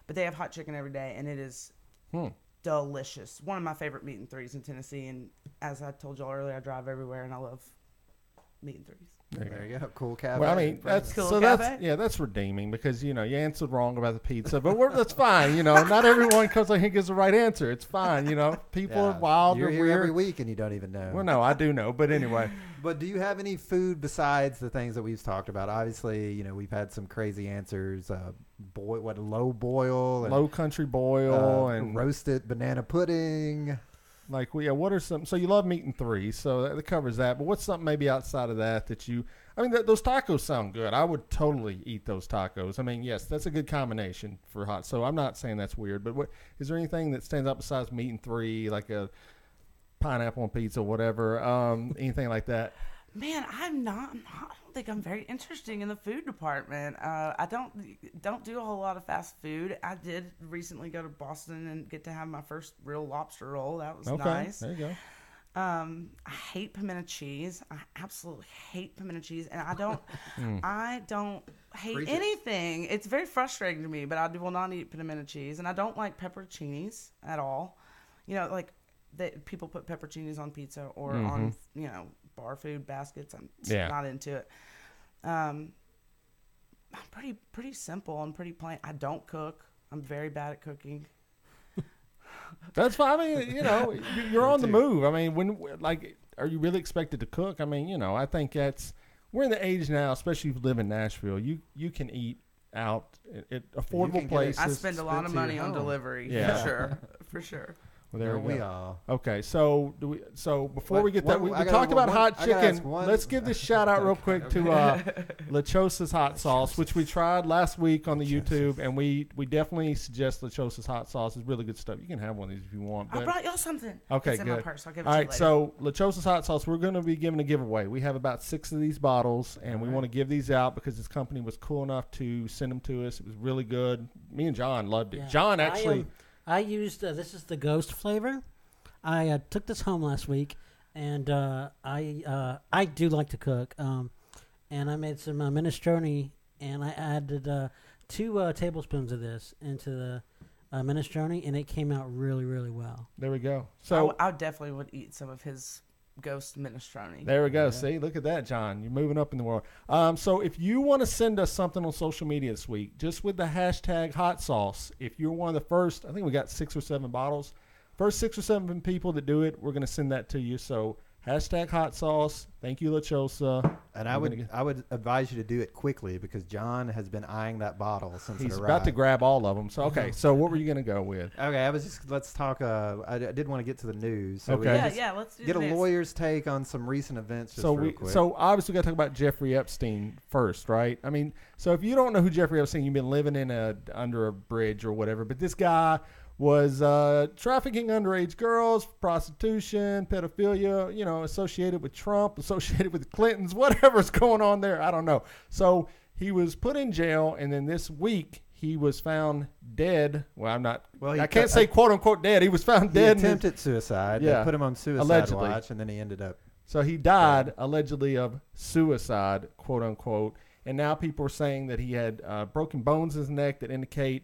But they have hot chicken every day, and it is delicious. One of my favorite meat and threes in Tennessee. And as I told y'all earlier, I drive everywhere, and I love meat and threes. There you go. Cool cafe. Well, I mean, that's that's redeeming because you answered wrong about the pizza, but that's fine. Not everyone comes like he gives the right answer. It's fine. People are wild. You're or here weird. every week and you don't even know. Well, no, I do know, but anyway. But do you have any food besides the things that we've talked about? Obviously, we've had some crazy answers. Low boil, and, low country boil, and roasted banana pudding. Like, what are some? So you love meat and three, so that covers that. But what's something maybe outside of that you? I mean, those tacos sound good. I would totally eat those tacos. I mean, yes, that's a good combination for hot. So I'm not saying that's weird, but what is there anything that stands out besides meat and three, like a pineapple on pizza, whatever, anything like that? Man, I don't think I'm very interesting in the food department. I don't do a whole lot of fast food. I did recently go to Boston and get to have my first real lobster roll. That was nice. There you go. I hate pimento cheese. I absolutely hate pimento cheese, and I don't hate anything. It's very frustrating to me, but I will not eat pimento cheese, and I don't like pepperoncinis at all. People put pepperoncinis on pizza or on bar food baskets. I'm not into it. I'm pretty simple and pretty plain. I don't cook. I'm very bad at cooking. That's fine. I mean, you're on the move. I mean, are you really expected to cook? I mean, I think we're in the age now, especially if you live in Nashville. You can eat out at affordable places. I spend a lot of money on delivery. Yeah. For sure. Well, there we go. Are. Okay, so before we get that, we talked about hot chicken. Let's give this shout out real quick to La Chosa's hot sauce, which we tried last week on the YouTube, and we definitely suggest La Chosa's hot sauce. It's really good stuff. You can have one of these if you want. I brought y'all something. Okay, it's in good. my purse. I'll give it All to right, you later. so La Chosa's hot sauce, we're going to be giving a giveaway. We have about 6 of these bottles, and we want to give these out because this company was cool enough to send them to us. It was really good. Me and John loved it. Yeah. John actually. I used this is the ghost flavor. I took this home last week, and I do like to cook. And I made some minestrone, and I added 2 tablespoons of this into the minestrone, and it came out really, really well. There we go. So I definitely would eat some of his ghost minestrone. There we go. Yeah. See, look at that, John. You're moving up in the world. So if you want to send us something on social media this week, just with the hashtag hot sauce, if you're one of the first, I think we got 6 or 7 bottles. First 6 or 7 people that do it, we're going to send that to you. So hashtag hot sauce. Thank you, La Chosa. And I would advise you to do it quickly because John has been eyeing that bottle since it arrived. He's about to grab all of them. So okay. So what were you going to go with? Okay, let's talk. I did want to get to the news. So okay. Let's do get the a news. lawyer's take on some recent events. Just real quick. So obviously we got to talk about Jeffrey Epstein first, right? I mean, so if you don't know who Jeffrey Epstein, you've been living under a bridge or whatever. But this guy was trafficking underage girls, prostitution, pedophilia, associated with Trump, associated with the Clintons, whatever's going on there. I don't know. So he was put in jail, and then this week he was found dead. Well, I can't say quote unquote dead. He was found dead. He attempted suicide. Yeah. They put him on suicide Allegedly. watch, and then he ended up. So he died allegedly of suicide, quote unquote. And now people are saying that he had broken bones in his neck that indicate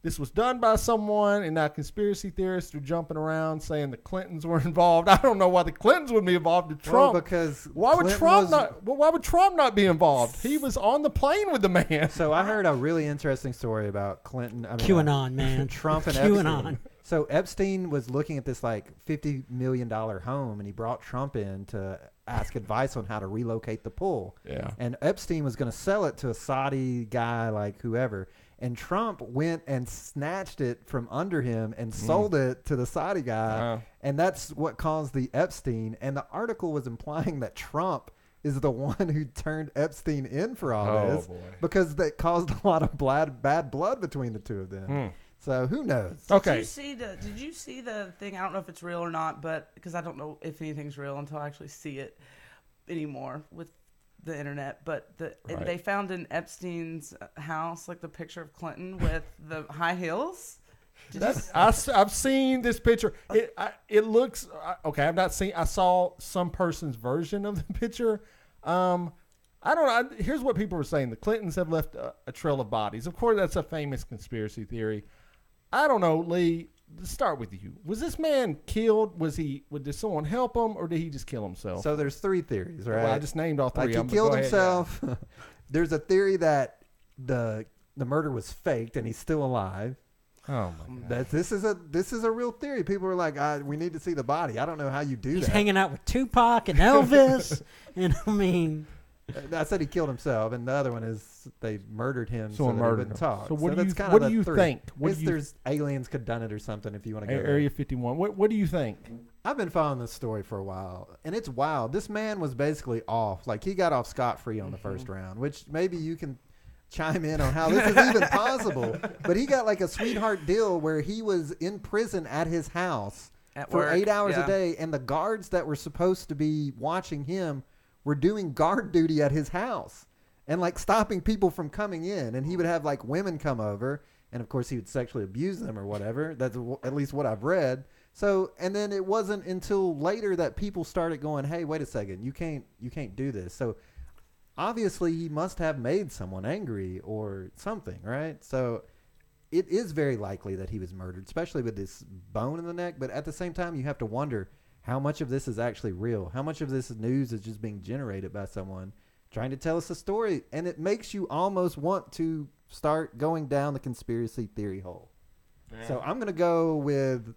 this was done by someone, and now conspiracy theorists are jumping around saying the Clintons were involved. I don't know why the Clintons would be involved with Trump. Well, because why would Trump not be involved? He was on the plane with the man. So I heard a really interesting story about Clinton. QAnon, man. Trump and QAnon. Epstein. So Epstein was looking at this like $50 million home, and he brought Trump in to ask advice on how to relocate the pool. Yeah. And Epstein was going to sell it to a Saudi guy, like whoever. And Trump went and snatched it from under him and sold it to the Saudi guy. Wow. And that's what caused the Epstein. And the article was implying that Trump is the one who turned Epstein in for all this. Boy. Because that caused a lot of bad blood between the two of them. So who knows? Okay. Did you see the thing? I don't know if it's real or not, but because I don't know if anything's real until I actually see it anymore with the internet, but Right. they found in Epstein's house like the picture of Clinton with the high heels. I've seen this picture. It looks okay. I've not seen. I saw some person's version of the picture. I don't know. Here's what people were saying: the Clintons have left a trail of bodies. Of course, that's a famous conspiracy theory. I don't know, Lee. Let's start with you. Was this man killed? Did someone help him, or did he just kill himself? So there's 3 theories, right? Well, I just named all 3 Like of them. he killed Go ahead, himself. There's a theory that the murder was faked and he's still alive. Yeah. Oh my God. This is a real theory. People are like, we need to see the body. I don't know how you do He's that. hanging out with Tupac and Elvis. And I mean, I said he killed himself, and the other one is they murdered him so that he murdered wouldn't him. talk. So what do you that's what kinda do you the think? There's aliens could have done it or something. If you want to go there. Area 51. What do you think? I've been following this story for a while, and it's wild. This man was basically off. Like, he got off scot-free on the first round, which maybe you can chime in on how this is even possible. But he got like a sweetheart deal where he was in prison at his house for work, 8 hours yeah. a day, and the guards that were supposed to be watching him were doing guard duty at his house and like stopping people from coming in. And he would have like women come over, and of course he would sexually abuse them or whatever. That's at least what I've read. So, and then it wasn't until later that people started going, hey, wait a second, you can't do this. So obviously he must have made someone angry or something, right? So it is very likely that he was murdered, especially with this bone in the neck. But at the same time, you have to wonder how much of this is actually real. How much of this news is just being generated by someone trying to tell us a story? And it makes you almost want to start going down the conspiracy theory hole. Yeah. So I'm going to go with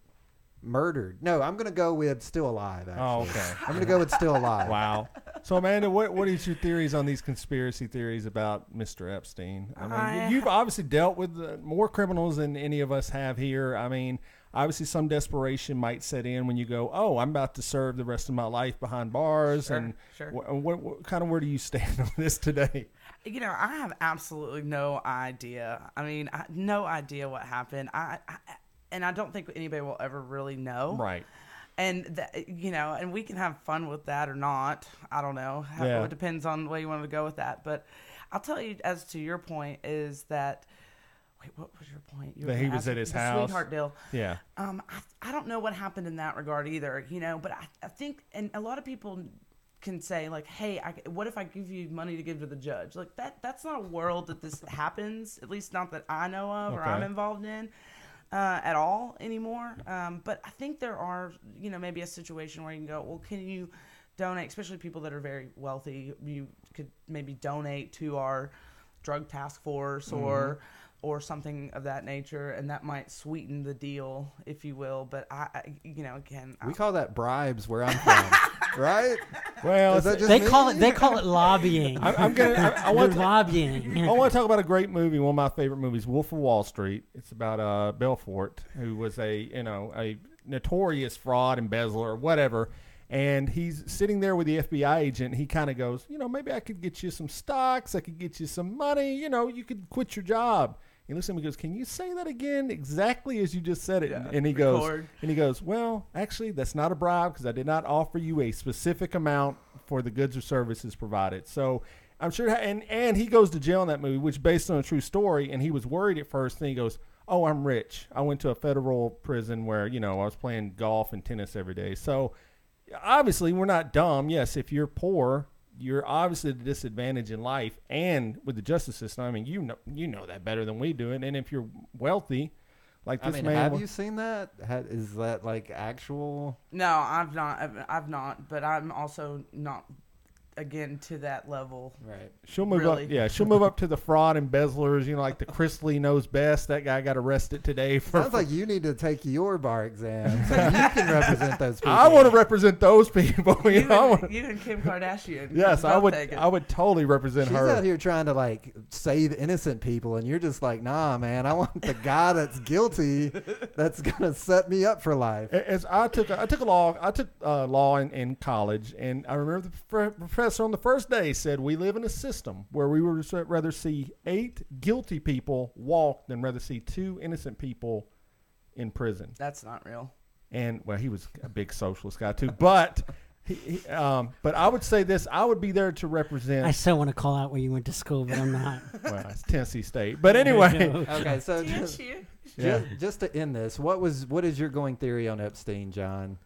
murdered. No, I'm going to go with still alive, actually. Oh, okay. I'm going to go with still alive. Wow. So, Amanda, what is your theories on these conspiracy theories about Mr. Epstein? I mean, you've obviously dealt with more criminals than any of us have here. I mean, obviously some desperation might set in when you go, oh, I'm about to serve the rest of my life behind bars. Sure. What kind of where do you stand on this today? You know, I have absolutely no idea. I mean, no idea what happened. And I don't think anybody will ever really know. Right. And, and we can have fun with that or not. I don't know. It depends on the way you want to go with that. But I'll tell you, as to your point, is that, wait, what was your point? That he was at his house. Sweetheart deal. Yeah. I don't know what happened in that regard either, but I think, and a lot of people can say, like, hey, what if I give you money to give to the judge? Like, that's not a world that this happens, at least not that I know of or I'm involved in. At all anymore. But I think there are, maybe a situation where you can go, well, can you donate, especially people that are very wealthy, you could maybe donate to our drug task force or something of that nature, and that might sweeten the deal, if you will. But we call that bribes where I'm from, right? Well, they call it lobbying. I want lobbying. I want to talk about a great movie, one of my favorite movies, Wolf of Wall Street. It's about Belfort, who was a notorious fraud, embezzler, whatever. And he's sitting there with the FBI agent. He kind of goes, maybe I could get you some stocks. I could get you some money. You could quit your job. He looks at him and goes, can you say that again exactly as you just said it? Yeah, and he goes, well, actually, that's not a bribe because I did not offer you a specific amount for the goods or services provided. So I'm sure, and he goes to jail in that movie, which is based on a true story, and he was worried at first. Then he goes, oh, I'm rich. I went to a federal prison where, I was playing golf and tennis every day. So obviously, we're not dumb. Yes, if you're poor, you're obviously at a disadvantage in life and with the justice system. I mean, you know that better than we do it. And if you're wealthy, like this man. Have you seen that? Is that like actual? No, I've not. But I'm also not, again, to that level. Right. She'll move up. Yeah, she'll move up to the fraud embezzlers. Like the Chris Lee knows best. That guy got arrested today. Sounds like you need to take your bar exam so you can represent those people. I want to represent those people. You and Kim Kardashian. Yes, I would. I would totally represent her. She's out here trying to like save innocent people, and you're just like, nah, man. I want the guy that's guilty. That's gonna set me up for life. As I took law in college, and I remember the professor on the first day said we live in a system where we would rather see 8 guilty people walk than rather see 2 innocent people in prison. That's not real. And well, he was a big socialist guy too, but But I would say this: I would be there to represent. I still want to call out where you went to school, but I'm not. Well, it's Tennessee State. But anyway, Okay, so Yeah. just to end this, what is your going theory on Epstein, John?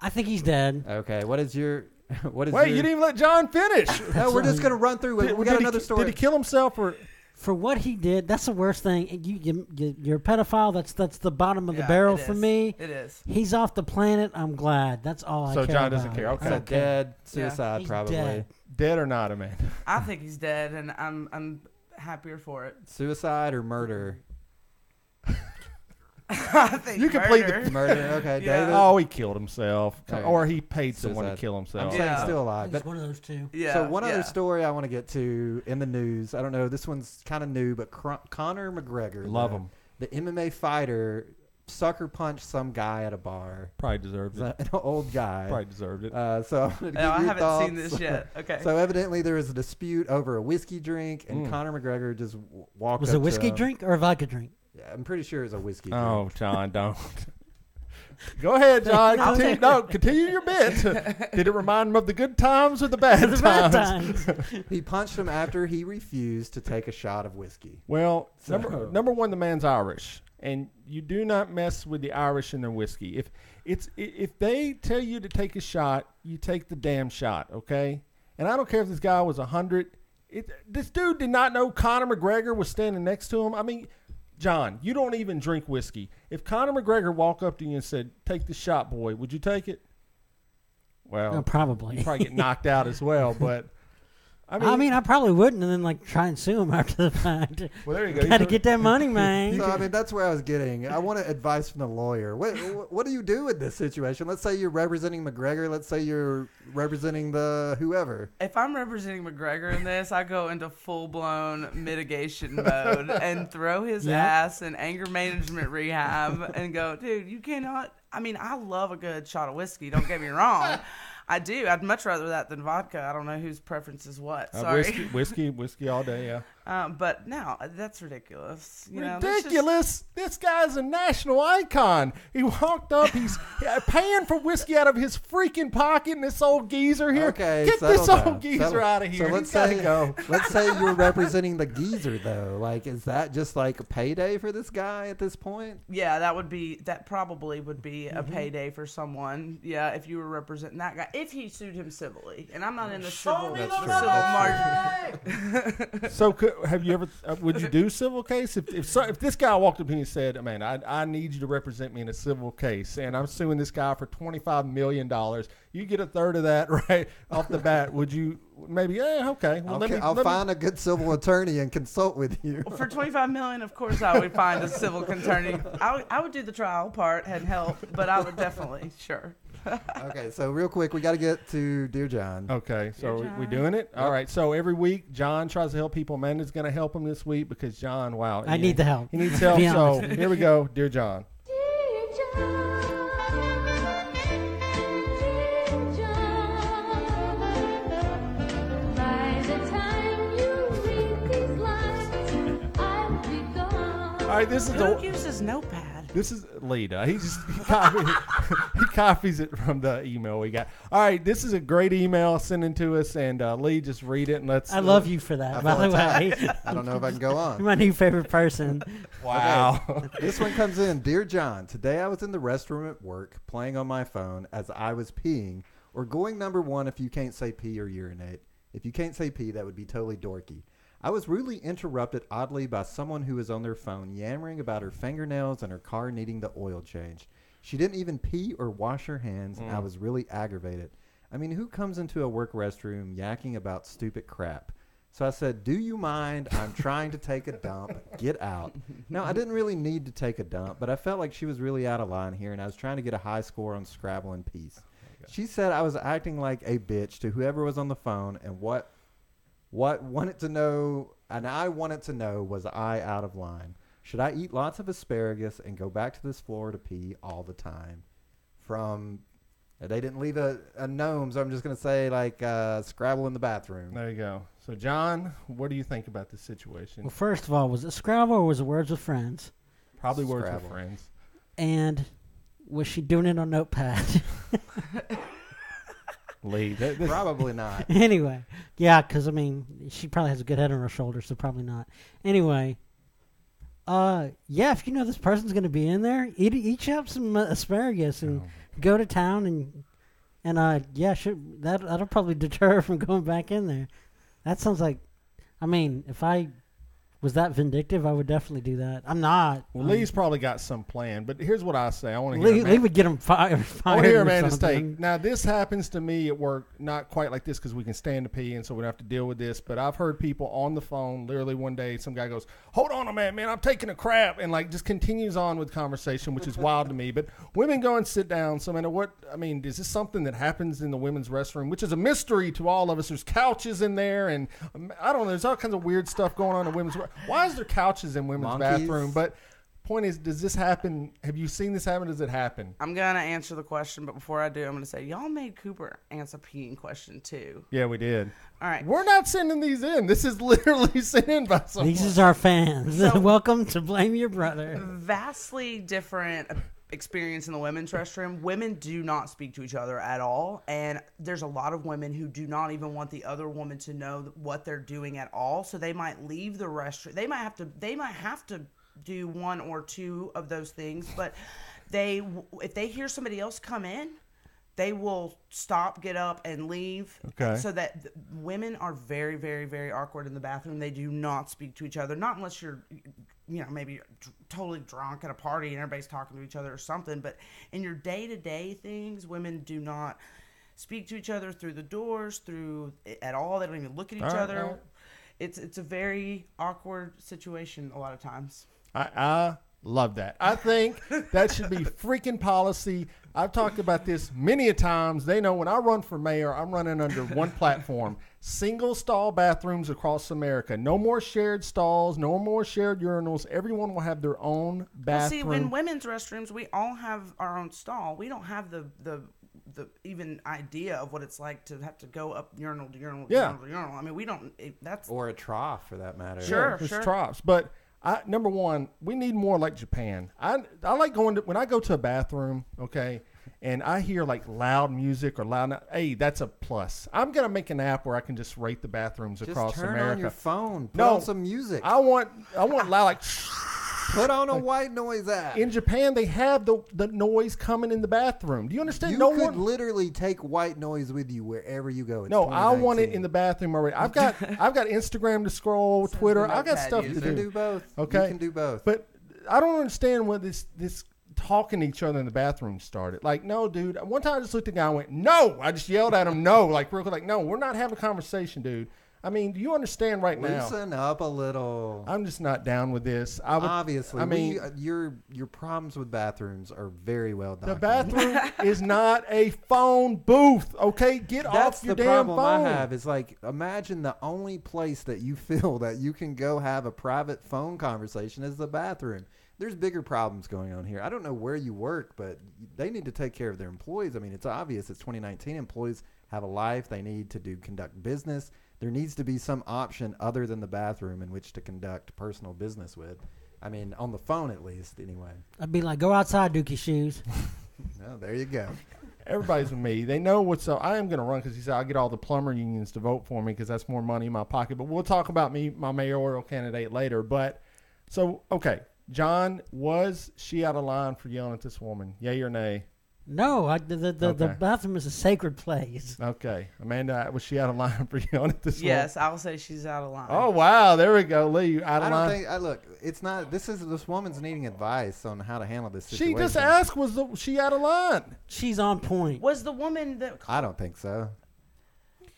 I think he's dead. Okay, what is your wait, you didn't even let John finish. No, we're just gonna run through it. We got another story. Did he kill himself or? For what he did, that's the worst thing. You're a pedophile. That's the bottom of the barrel for me. It is. He's off the planet. I'm glad. That's all I care So John about. doesn't care. Okay. I So don't care. dead, suicide, He's probably. dead. Or not, Amanda? I think he's dead, and I'm happier for it. Suicide or murder? I think You can plead murder. the Murder. Okay, Yeah. David. Oh, he killed himself, Okay. or he paid someone to Suicide. kill I'm himself. saying Yeah. still alive. He's But one of those two. Yeah. so one other yeah. story I want to get to in the news. I don't know. This one's kind of new, but Connor McGregor, Love him. the MMA fighter, sucker punched some guy at a bar. Probably deserved it. An old guy. Probably deserved it. So I'm gonna give Oh, I your haven't thoughts. seen this yet. Okay. So evidently there was a dispute over a whiskey drink, and Conor McGregor just walked. Was up it a whiskey to him. drink or a vodka drink? Yeah, I'm pretty sure it was a whiskey. Oh, drink. John, don't. Go ahead, John. No. Continue, no, continue your bit. Did it remind him of the good times or the bad The times? bad times. He punched him after he refused to take a shot of whiskey. Well, So- number one, the man's Irish, and you do not mess with the Irish and their whiskey. If they tell you to take a shot, you take the damn shot, okay? And I don't care if this guy was 100. This dude did not know Conor McGregor was standing next to him. I mean, John, you don't even drink whiskey. If Conor McGregor walked up to you and said, "Take the shot, boy," would you take it? Well, Oh, probably. you'd probably get knocked out as well. But I mean, I probably wouldn't, and then like try and sue him after the fact. well, there you go. Got to get that money, man. So I mean, that's where I was getting. I want advice from the lawyer. What do you do in this situation? Let's say you're representing McGregor. Let's say you're representing the whoever. If I'm representing McGregor in this, I go into full-blown mitigation mode and throw his ass in anger management rehab and go, dude, you cannot. I mean, I love a good shot of whiskey. Don't get me wrong. I do. I'd much rather that than vodka. I don't know whose preference is what. Sorry. Whiskey all day. Yeah. But no, that's ridiculous. You know, that's just- Ridiculous! This guy's a national icon. He walked up. He's paying for whiskey out of his freaking pocket. And this old geezer here. Okay, Get settle this down. old geezer Settle- out of here. So let's He's gotta say go. let's say you're representing the geezer though. Like, is that just like a payday for this guy at this point? Yeah, that probably would be a payday for someone. Yeah, if you were representing that guy, if he sued him civilly, and I'm not in the civil margin. So, have you ever? Would you do civil case if this guy walked up to me and said, "Man, I need you to represent me in a civil case, and I'm suing this guy for $25 million. You get a third of that right off the bat." Would you maybe? Okay. Well, I'll find a good civil attorney and consult with you. For $25 million, of course, I would find a civil attorney. I would do the trial part and help, but I would definitely sure. Okay, so real quick, we got to get to Dear John. Okay, so Dear we John. doing it? All right. So every week, John tries to help people. Amanda's going to help him this week because John, wow, I need the help. He needs help. Be So honest. here we go, Dear John. All right, this is Who a. uses Notepad? This is Lita. He copies it from the email we got. All right, this is a great email sending to us, and Lee, just read it and let's. I love you for that, by the way. I don't know if I can go You're on. my new favorite person. Wow. This one comes in. Dear John, today I was in the restroom at work playing on my phone as I was peeing, or going number one if you can't say pee or urinate. If you can't say pee, that would be totally dorky. I was rudely interrupted oddly by someone who was on their phone yammering about her fingernails and her car needing the oil change. She didn't even pee or wash her hands, and I was really aggravated. I mean, who comes into a work restroom yakking about stupid crap? So I said, "Do you mind? I'm trying to take a dump. Get out." Now, I didn't really need to take a dump, but I felt like she was really out of line here, and I was trying to get a high score on Scrabble and Peace. She said I was acting like a bitch to whoever was on the phone, and what wanted to know, and I wanted to know, was I out of line? Should I eat lots of asparagus and go back to this floor to pee all the time? From, they didn't leave a gnome, so I'm just going to say like Scrabble in the bathroom. There you go. So, John, what do you think about this situation? Well, first of all, was it Scrabble or was it Words with Friends? Probably words with Scrabble. friends. And was she doing it on Notepad? Lee. Probably not. Anyway, yeah, because I mean, she probably has a good head on her shoulders, so probably not. Anyway, yeah, if you know this person's going to be in there, eat up some asparagus and go to town and yeah, that'll probably deter her from going back in there. That sounds like, I mean, if I was that vindictive, I would definitely do that. I'm not. Well, Lee's probably got some plan, but here's what I say. I want to hear Lee would get him fired. I want to hear Amanda's take. Now, this happens to me at work, not quite like this because we can stand to pee and so we don't have to deal with this, but I've heard people on the phone, literally one day, some guy goes, hold on a minute, man, I'm taking a crap, and like just continues on with conversation, which is wild to me. But women go and sit down. So, Amanda, is this something that happens in the women's restroom, which is a mystery to all of us? There's couches in there, and I don't know, there's all kinds of weird stuff going on in women's restroom. Why is there couches in women's bathroom? But point is, does this happen? Have you seen this happen? Does it happen? I'm going to answer the question, but before I do, I'm going to say, y'all made Cooper answer peeing question too. Yeah, we did. All right. We're not sending these in. This is literally sent in by someone. These are our fans. So, welcome to Blame Your Brother. Vastly different experience in the women's restroom. Women do not speak to each other at all, and there's a lot of women who do not even want the other woman to know what they're doing at all, so they might leave the restroom. They might have to do one or two of those things, but if they hear somebody else come in, they will stop, get up, and leave. Okay. So that women are very, very, very awkward in the bathroom. They do not speak to each other, not unless you're, maybe totally drunk at a party and everybody's talking to each other or something. But in your day-to-day things, women do not speak to each other through the doors, at all. They don't even look at each other. Right. It's a very awkward situation a lot of times. I love that. I think that should be freaking policy. I've talked about this many a times. They know when I run for mayor, I'm running under one platform. Single stall bathrooms across America. No more shared stalls. No more shared urinals. Everyone will have their own bathroom. Well, see, in women's restrooms, we all have our own stall. We don't have the even idea of what it's like to have to go up urinal to urinal to urinal to urinal. I mean, we don't. Or a trough for that matter. Sure, there's sure. troughs, but. Number one, we need more like Japan. I like going to, when I go to a bathroom, okay, and I hear like loud music or hey, that's a plus. I'm going to make an app where I can just rate the bathrooms across America. Just turn on your phone. Put on some music. I want loud, like... Put on a white noise app. In Japan, they have the noise coming in the bathroom. Do you understand? You could literally take white noise with you wherever you go. No, I want it in the bathroom already. I've got Instagram to scroll, Twitter. I've got stuff to do. You can do both. Okay, you can do both. But I don't understand when this talking to each other in the bathroom started. Like, no, dude. One time I just looked at the guy and went, no. I just yelled at him, no. Like, real quick, like, no, we're not having a conversation, dude. I mean, do you understand right now? Loosen up a little. I'm just not down with this. Obviously, I mean, your problems with bathrooms are very well documented. The bathroom is not a phone booth. Okay, get off your damn phone. That's the problem I have. Is like, imagine the only place that you feel that you can go have a private phone conversation is the bathroom. There's bigger problems going on here. I don't know where you work, but they need to take care of their employees. I mean, it's obvious. It's 2019. Employees have a life. They need to conduct business. There needs to be some option other than the bathroom in which to conduct personal business with. I mean, on the phone at least, anyway. I'd be like, go outside, Dookie Shoes. No, there you go. Everybody's with me. They know what's up. I am going to run because he said I'll get all the plumber unions to vote for me because that's more money in my pocket. But we'll talk about my mayoral candidate later. But so, okay. John, was she out of line for yelling at this woman? Yay or nay? No, the bathroom is a sacred place. Okay. Amanda, was she out of line for yelling at this woman? Yes, I'll say she's out of line. Oh, wow. There we go. Lee, you out of line? Look, it's not, this woman's needing advice on how to handle this situation. She just asked, she out of line? She's on point. Was the woman that... I don't think so.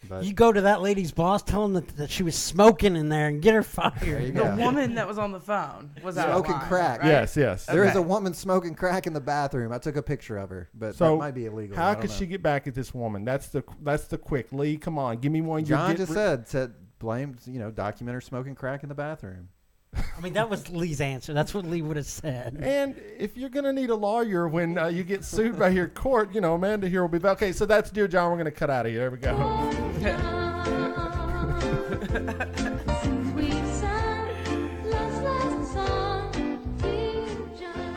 But you go to that lady's boss, tell him that she was smoking in there and get her fired. The woman that was on the phone was out smoking of line, crack. Right? Yes. There is a woman smoking crack in the bathroom. I took a picture of her, but that might be illegal. How could she get back at this woman? That's the quick. Lee, come on, give me one. John just said blame, document her smoking crack in the bathroom. I mean, that was Lee's answer. That's what Lee would have said. And if you're going to need a lawyer when you get sued by your court, Amanda here will be back. Okay, so that's Dear John. We're going to cut out of here. There we go.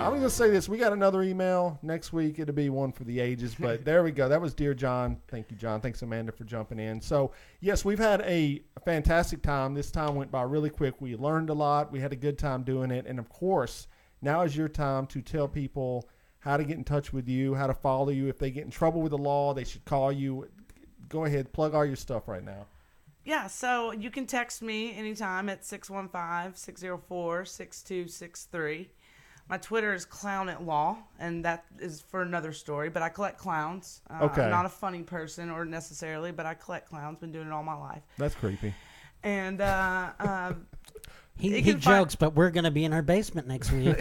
I'm going to say this. We got another email next week. It'll be one for the ages, but there we go. That was Dear John. Thank you, John. Thanks, Amanda, for jumping in. So, yes, we've had a fantastic time. This time went by really quick. We learned a lot. We had a good time doing it. And, of course, now is your time to tell people how to get in touch with you, how to follow you. If they get in trouble with the law, they should call you. Go ahead. Plug all your stuff right now. Yeah, so you can text me anytime at 615-604-6263. My Twitter is Clown at Law, and that is for another story, but I collect clowns. Okay. I'm not a funny person or necessarily, but I collect clowns. Been doing it all my life. That's creepy. And he jokes, but we're going to be in our basement next week.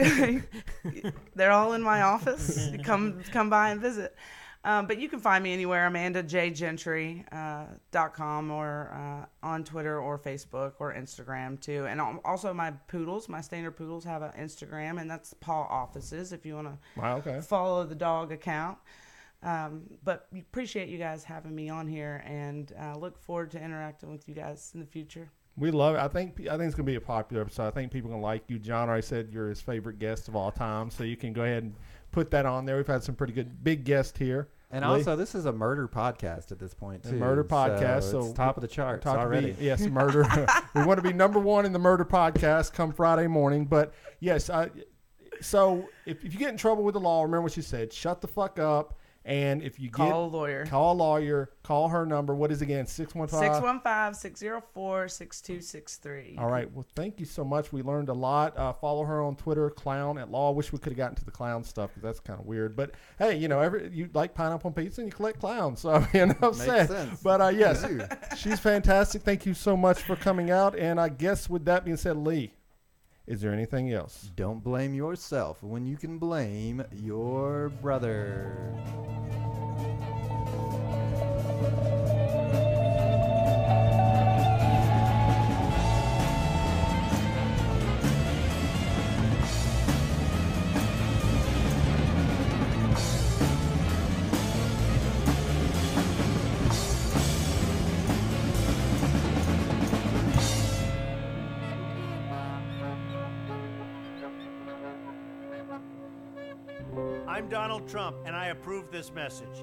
They're all in my office. Come by and visit. But you can find me anywhere, AmandaGentry.com or on Twitter or Facebook or Instagram too. And also my poodles, my standard poodles have an Instagram, and that's Paw Offices if you want to follow the dog account. But we appreciate you guys having me on here, and look forward to interacting with you guys in the future. We love it. I think it's going to be a popular episode. I think people are going to like you. John already said you're his favorite guest of all time, so you can go ahead and put that on there. We've had some pretty good big guests here. And also, this is a murder podcast at this point, too. A murder podcast. So it's top of the charts already. Yes, murder. We want to be number one in the murder podcast come Friday morning. But, yes, so if you get in trouble with the law, remember what you said. Shut the fuck up. And if you call a lawyer. Call a lawyer. Call her number. What is it again? 615-604-6263. All right. Well, thank you so much. We learned a lot. Follow her on Twitter, Clown at Law. I wish we could have gotten to the clown stuff because that's kind of weird. But, hey, you like pineapple on pizza and you collect clowns. So, enough said. Sense. But, yes, she's fantastic. Thank you so much for coming out. And I guess with that being said, Lee, is there anything else? Don't blame yourself when you can blame your brother. I'm Donald Trump, and I approve this message.